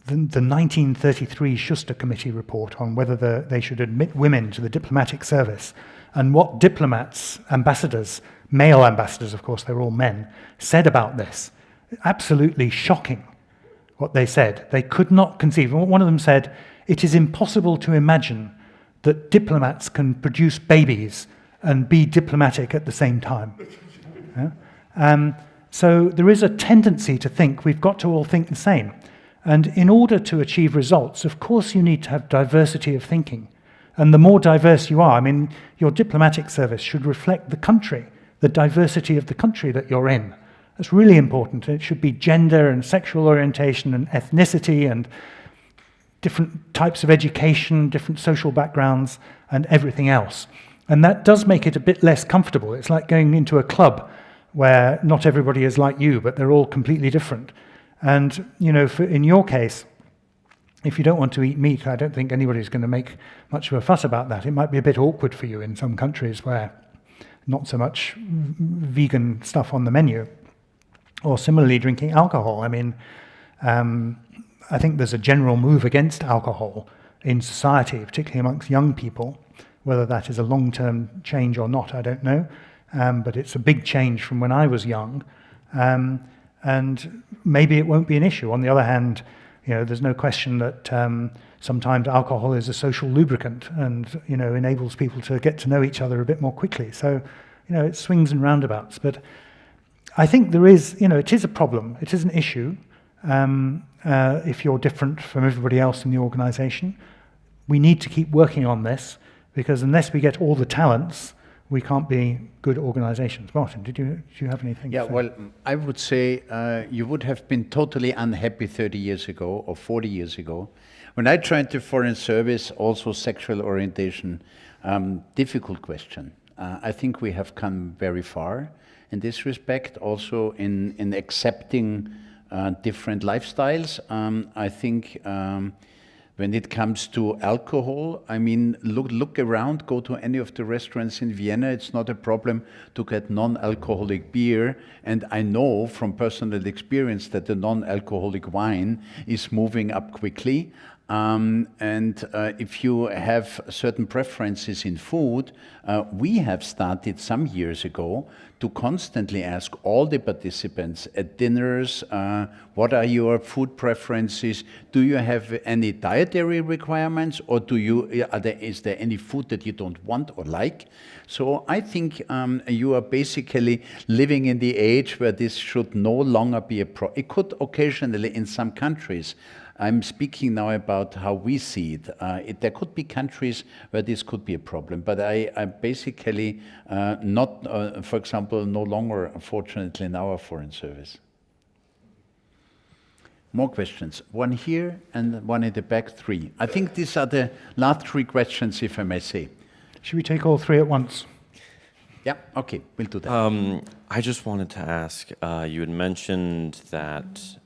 The 1933 Schuster Committee report on whether they should admit women to the diplomatic service, and what diplomats, ambassadors, male ambassadors, of course, they're all men, said about this. Absolutely shocking what they said. They could not conceive. One of them said, it is impossible to imagine that diplomats can produce babies and be diplomatic at the same time. Yeah? So there is a tendency to think we've got to all think the same. And in order to achieve results, of course you need to have diversity of thinking. And the more diverse you are, I mean, your diplomatic service should reflect the country, the diversity of the country that you're in. That's really important. It should be gender and sexual orientation and ethnicity and different types of education, different social backgrounds, and everything else. And that does make it a bit less comfortable. It's like going into a club where not everybody is like you, but they're all completely different. And, you know, in your case, if you don't want to eat meat, I don't think anybody's going to make much of a fuss about that. It might be a bit awkward for you in some countries where not so much vegan stuff on the menu. Or similarly, drinking alcohol. I mean, I think there's a general move against alcohol in society, particularly amongst young people. Whether that is a long-term change or not, I don't know. But it's a big change from when I was young. And maybe it won't be an issue. On the other hand, you know, there's no question that sometimes alcohol is a social lubricant and, you know, enables people to get to know each other a bit more quickly. So, you know, it swings and roundabouts. But I think there is, you know, it is a problem. It is an issue if you're different from everybody else in the organization. We need to keep working on this because unless we get all the talents, we can't be good organizations. Martin, do you have anything to say? Well, I would say you would have been totally unhappy 30 years ago or 40 years ago. When I joined the Foreign Service, also sexual orientation, difficult question. I think we have come very far in this respect, also in accepting different lifestyles. I think when it comes to alcohol, I mean, look around, go to any of the restaurants in Vienna. It's not a problem to get non-alcoholic beer. And I know from personal experience that the non-alcoholic wine is moving up quickly. If you have certain preferences in food, we have started some years ago to constantly ask all the participants at dinners, what are your food preferences? Do you have any dietary requirements, or is there any food that you don't want or like? So I think you are basically living in the age where this should no longer be a problem. It could occasionally in some countries. I'm speaking now about how we see it. There could be countries where this could be a problem, but I'm basically not, for example, no longer, unfortunately, in our foreign service. More questions. One here and one in the back, 3. I think these are the last 3 questions, if I may say. Should we take all 3 at once? Yeah, okay, we'll do that. I just wanted to ask, you had mentioned that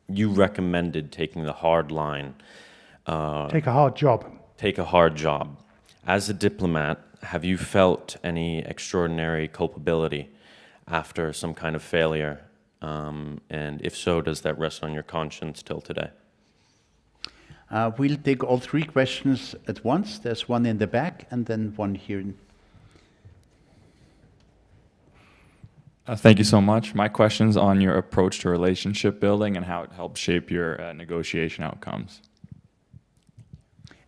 you recommended taking the hard line. Take a hard job. Take a hard job. As a diplomat, have you felt any extraordinary culpability after some kind of failure? And if so, does that rest on your conscience till today? We'll take all 3 questions at once. There's one in the back and then one here. Thank you so much. My question's on your approach to relationship building and how it helps shape your negotiation outcomes.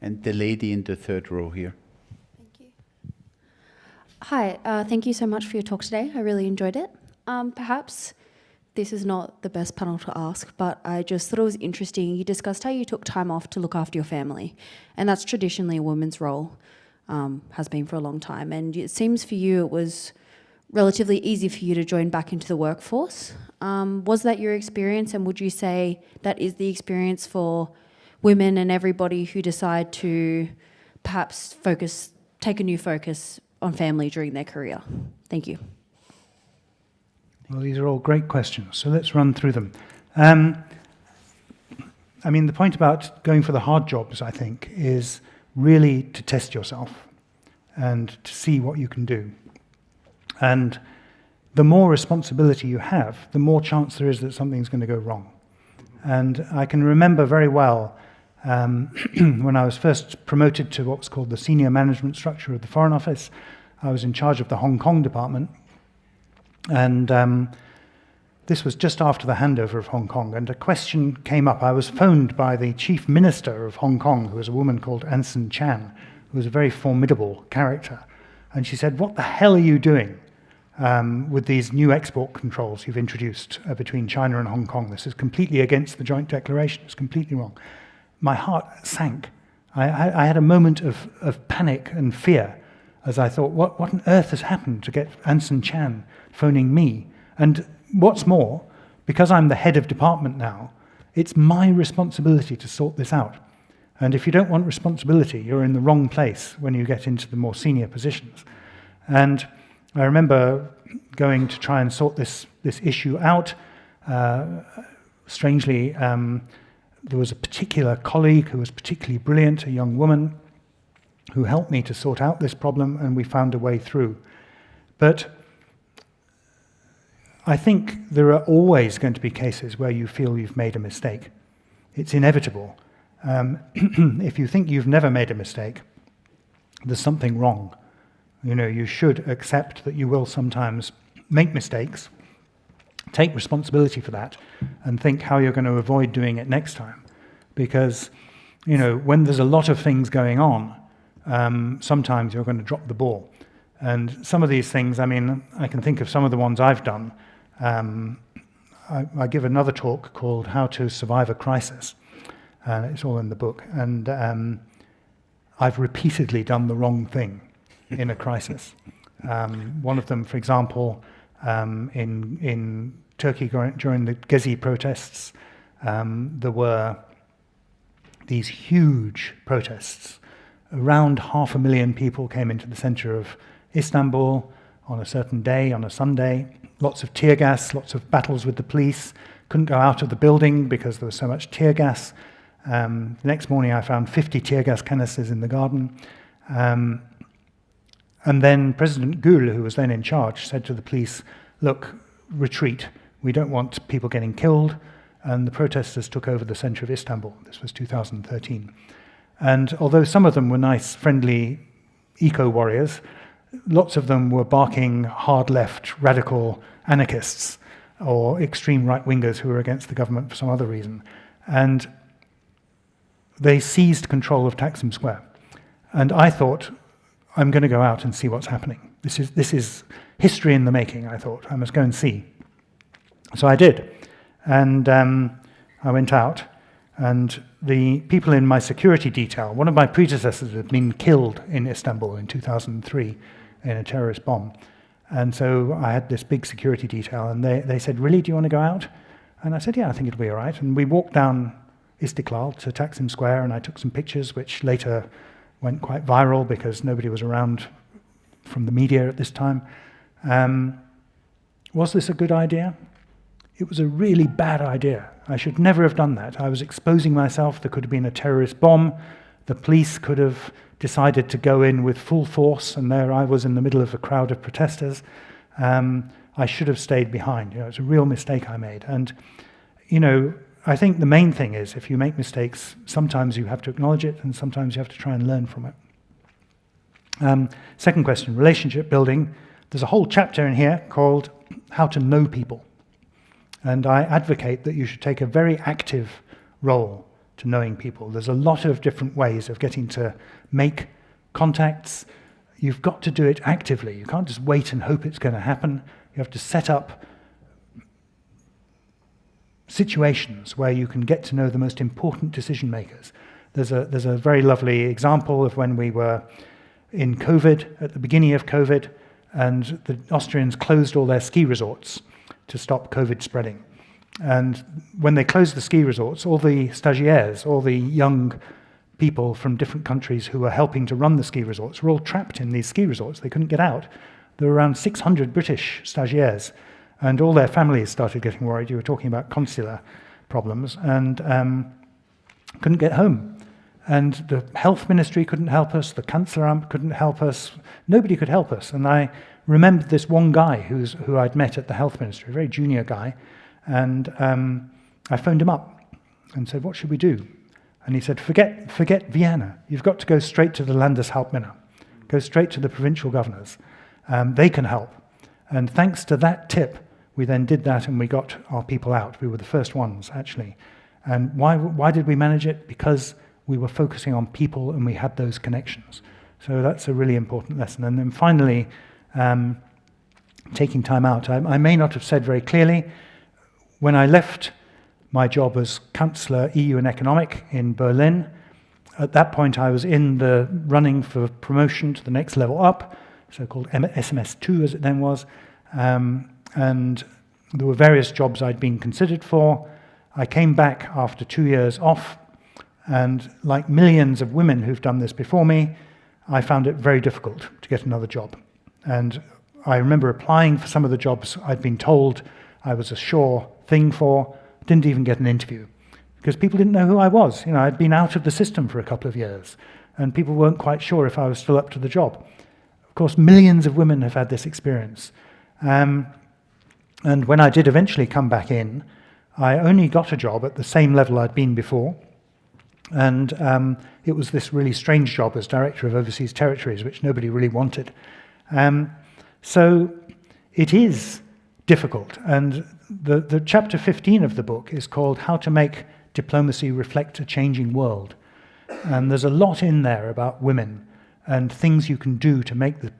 And the lady in the 3rd row here. Thank you. Hi, thank you so much for your talk today. I really enjoyed it. Perhaps this is not the best panel to ask, but I just thought it was interesting. You discussed how you took time off to look after your family, and that's traditionally a woman's role, has been for a long time. And it seems for you it was relatively easy for you to join back into the workforce. Was that your experience, and would you say that is the experience for women and everybody who decide to perhaps take a new focus on family during their career? Thank you. Well, these are all great questions, so let's run through them. I mean, the point about going for the hard jobs, I think, is really to test yourself and to see what you can do. And the more responsibility you have, the more chance there is that something's going to go wrong. And I can remember very well when I was first promoted to what's called the senior management structure of the Foreign Office. I was in charge of the Hong Kong department. And this was just after the handover of Hong Kong. And a question came up. I was phoned by the chief minister of Hong Kong, who was a woman called Anson Chan, who was a very formidable character. And she said, "What the hell are you doing with these new export controls you've introduced between China and Hong Kong? This is completely against the joint declaration. It's completely wrong." My heart sank. I had a moment of panic and fear as I thought, what on earth has happened to get Anson Chan phoning me? And what's more, because I'm the head of department now, it's my responsibility to sort this out. And if you don't want responsibility, you're in the wrong place when you get into the more senior positions. And I remember going to try and sort this issue out. Strangely, there was a particular colleague who was particularly brilliant, a young woman, who helped me to sort out this problem, and we found a way through. But I think there are always going to be cases where you feel you've made a mistake. It's inevitable. If you think you've never made a mistake, there's something wrong. You know, you should accept that you will sometimes make mistakes, take responsibility for that, and think how you're going to avoid doing it next time. Because, you know, when there's a lot of things going on, sometimes you're going to drop the ball. And some of these things, I mean, I can think of some of the ones I've done. I give another talk called How to Survive a Crisis. It's all in the book. And I've repeatedly done the wrong thing in a crisis. One of them, for example, in Turkey during the Gezi protests, there were these huge protests. Around 500,000 people came into the center of Istanbul on a certain day, on a Sunday. Lots of tear gas, lots of battles with the police. Couldn't go out of the building because there was so much tear gas. The next morning I found 50 tear gas canisters in the garden. And then President Gül, who was then in charge, said to the police, "Look, retreat. We don't want people getting killed. and the protesters took over the center of Istanbul. This was 2013. And although some of them were nice, friendly eco-warriors, lots of them were barking hard-left, radical anarchists or extreme right-wingers who were against the government for some other reason. And they seized control of Taksim Square. And I thought, I'm going to go out and see what's happening. This is history in the making, I thought. I must go and see. So I did. And I went out, and the people in my security detail, one of my predecessors had been killed in Istanbul in 2003 in a terrorist bomb. And so I had this big security detail, and they said, really, do you want to go out? And I said, yeah, I think it'll be all right. And we walked down Istiklal to Taksim Square, and I took some pictures, which later went quite viral because nobody was around from the media at this time. Was this a good idea? It was a really bad idea. I should never have done that. I was exposing myself. There could have been a terrorist bomb. The police could have decided to go in with full force, and there I was in the middle of a crowd of protesters. I should have stayed behind. It's a real mistake I made. And, I think the main thing is if you make mistakes, sometimes you have to acknowledge it, and sometimes you have to try and learn from it. Second question, relationship building. There's a whole chapter in here called How to Know People. And I advocate that you should take a very active role to knowing people. There's a lot of different ways of getting to make contacts. You've got to do it actively. You can't just wait and hope it's going to happen. You have to set up situations where you can get to know the most important decision makers. There's a very lovely example of when we were in COVID, at the beginning of COVID, and the Austrians closed all their ski resorts to stop COVID spreading. And when they closed the ski resorts, all the stagiaires, all the young people from different countries who were helping to run the ski resorts were all trapped in these ski resorts. They couldn't get out. There were around 600 British stagiaires, and all their families started getting worried. You were talking about consular problems, and couldn't get home. And the health ministry couldn't help us, the Kanzleramt couldn't help us, nobody could help us. And I remembered this one guy who I'd met at the health ministry, a very junior guy, and I phoned him up and said, what should we do? And he said, forget Vienna. You've got to go straight to the Landeshauptmänner. Go straight to the provincial governors. They can help. And thanks to that tip, we then did that and we got our people out. We were the first ones, actually. And why did we manage it? Because we were focusing on people and we had those connections. So that's a really important lesson. And then finally, taking time out. I may not have said very clearly, when I left my job as Councillor EU and Economic in Berlin, at that point I was in the running for promotion to the next level up, so-called SMS2 as it then was, and there were various jobs I'd been considered for. I came back after 2 years off, and like millions of women who've done this before me, I found it very difficult to get another job. And I remember applying for some of the jobs I'd been told I was a sure thing for, didn't even get an interview, because people didn't know who I was. I'd been out of the system for a couple of years, and people weren't quite sure if I was still up to the job. Of course, millions of women have had this experience. And when I did eventually come back in, I only got a job at the same level I'd been before, and it was this really strange job as Director of Overseas Territories, which nobody really wanted. So it is difficult, and the chapter 15 of the book is called How to Make Diplomacy Reflect a Changing World. And there's a lot in there about women and things you can do to make the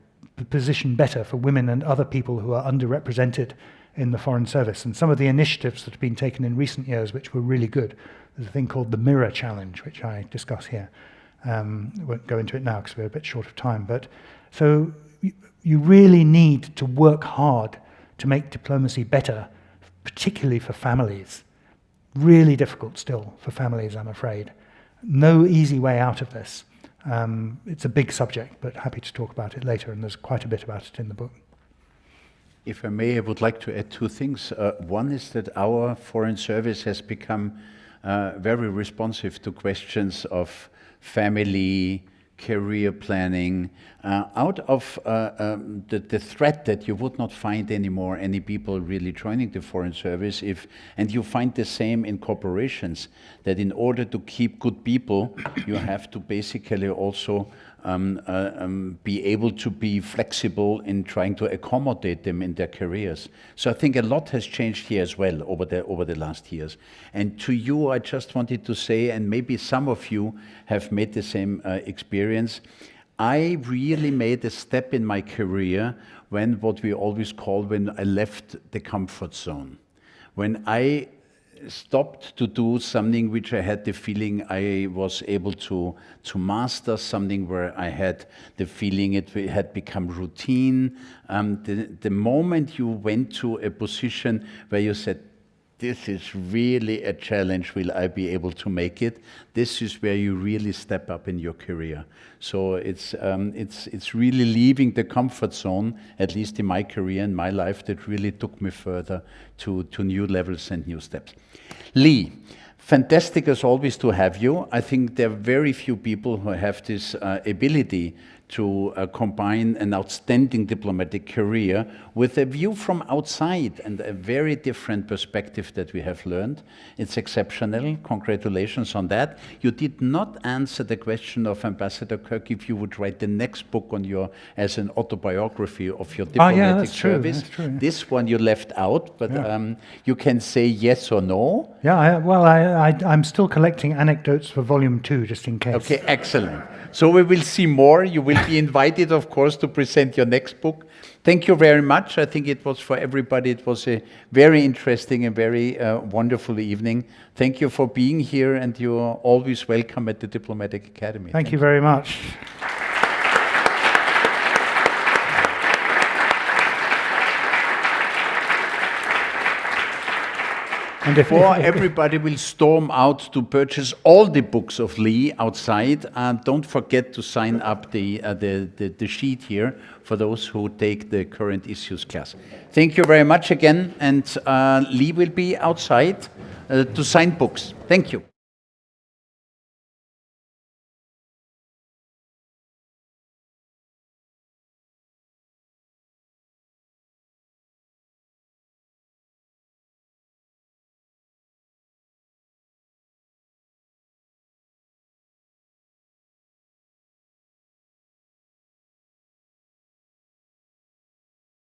position better for women and other people who are underrepresented in the Foreign Service. And some of the initiatives that have been taken in recent years which were really good. There's a thing called the Mirror Challenge, which I discuss here. I won't go into it now because we're a bit short of time. But so you really need to work hard to make diplomacy better, particularly for families. Really difficult still for families, I'm afraid. No easy way out of this. It's a big subject, but happy to talk about it later, and there's quite a bit about it in the book. If I may, I would like to add two things. One is that our Foreign Service has become very responsive to questions of family, career planning, out of the threat that you would not find anymore any people really joining the Foreign Service and you find the same in corporations, that in order to keep good people, you have to basically also be able to be flexible in trying to accommodate them in their careers. So I think a lot has changed here as well over the last years. And to you, I just wanted to say, and maybe some of you have made the same experience, I really made a step in my career when what we always call when I left the comfort zone. When I stopped to do something which I had the feeling I was able to master, something where I had the feeling it had become routine. The moment you went to a position where you said, this is really a challenge, will I be able to make it? This is where you really step up in your career. So it's really leaving the comfort zone, at least in my career and my life, that really took me further to new levels and new steps. Leigh, fantastic as always to have you. I think there are very few people who have this ability to combine an outstanding diplomatic career with a view from outside and a very different perspective that we have learned. It's exceptional. Congratulations on that. You did not answer the question of Ambassador Kirk if you would write the next book on as an autobiography of your diplomatic service. That's true, yeah. This one you left out, but you can say yes or no. Yeah, I'm still collecting anecdotes for volume 2, just in case. Okay, excellent. So we will see more. You will be invited, of course, to present your next book. Thank you very much. I think it was for everybody. It was a very interesting and very wonderful evening. Thank you for being here, and you are always welcome at the Diplomatic Academy. Thank you very much. And before everybody will storm out to purchase all the books of Leigh outside, don't forget to sign up the sheet here for those who take the current issues class. Thank you very much again, and Leigh will be outside to sign books. Thank you.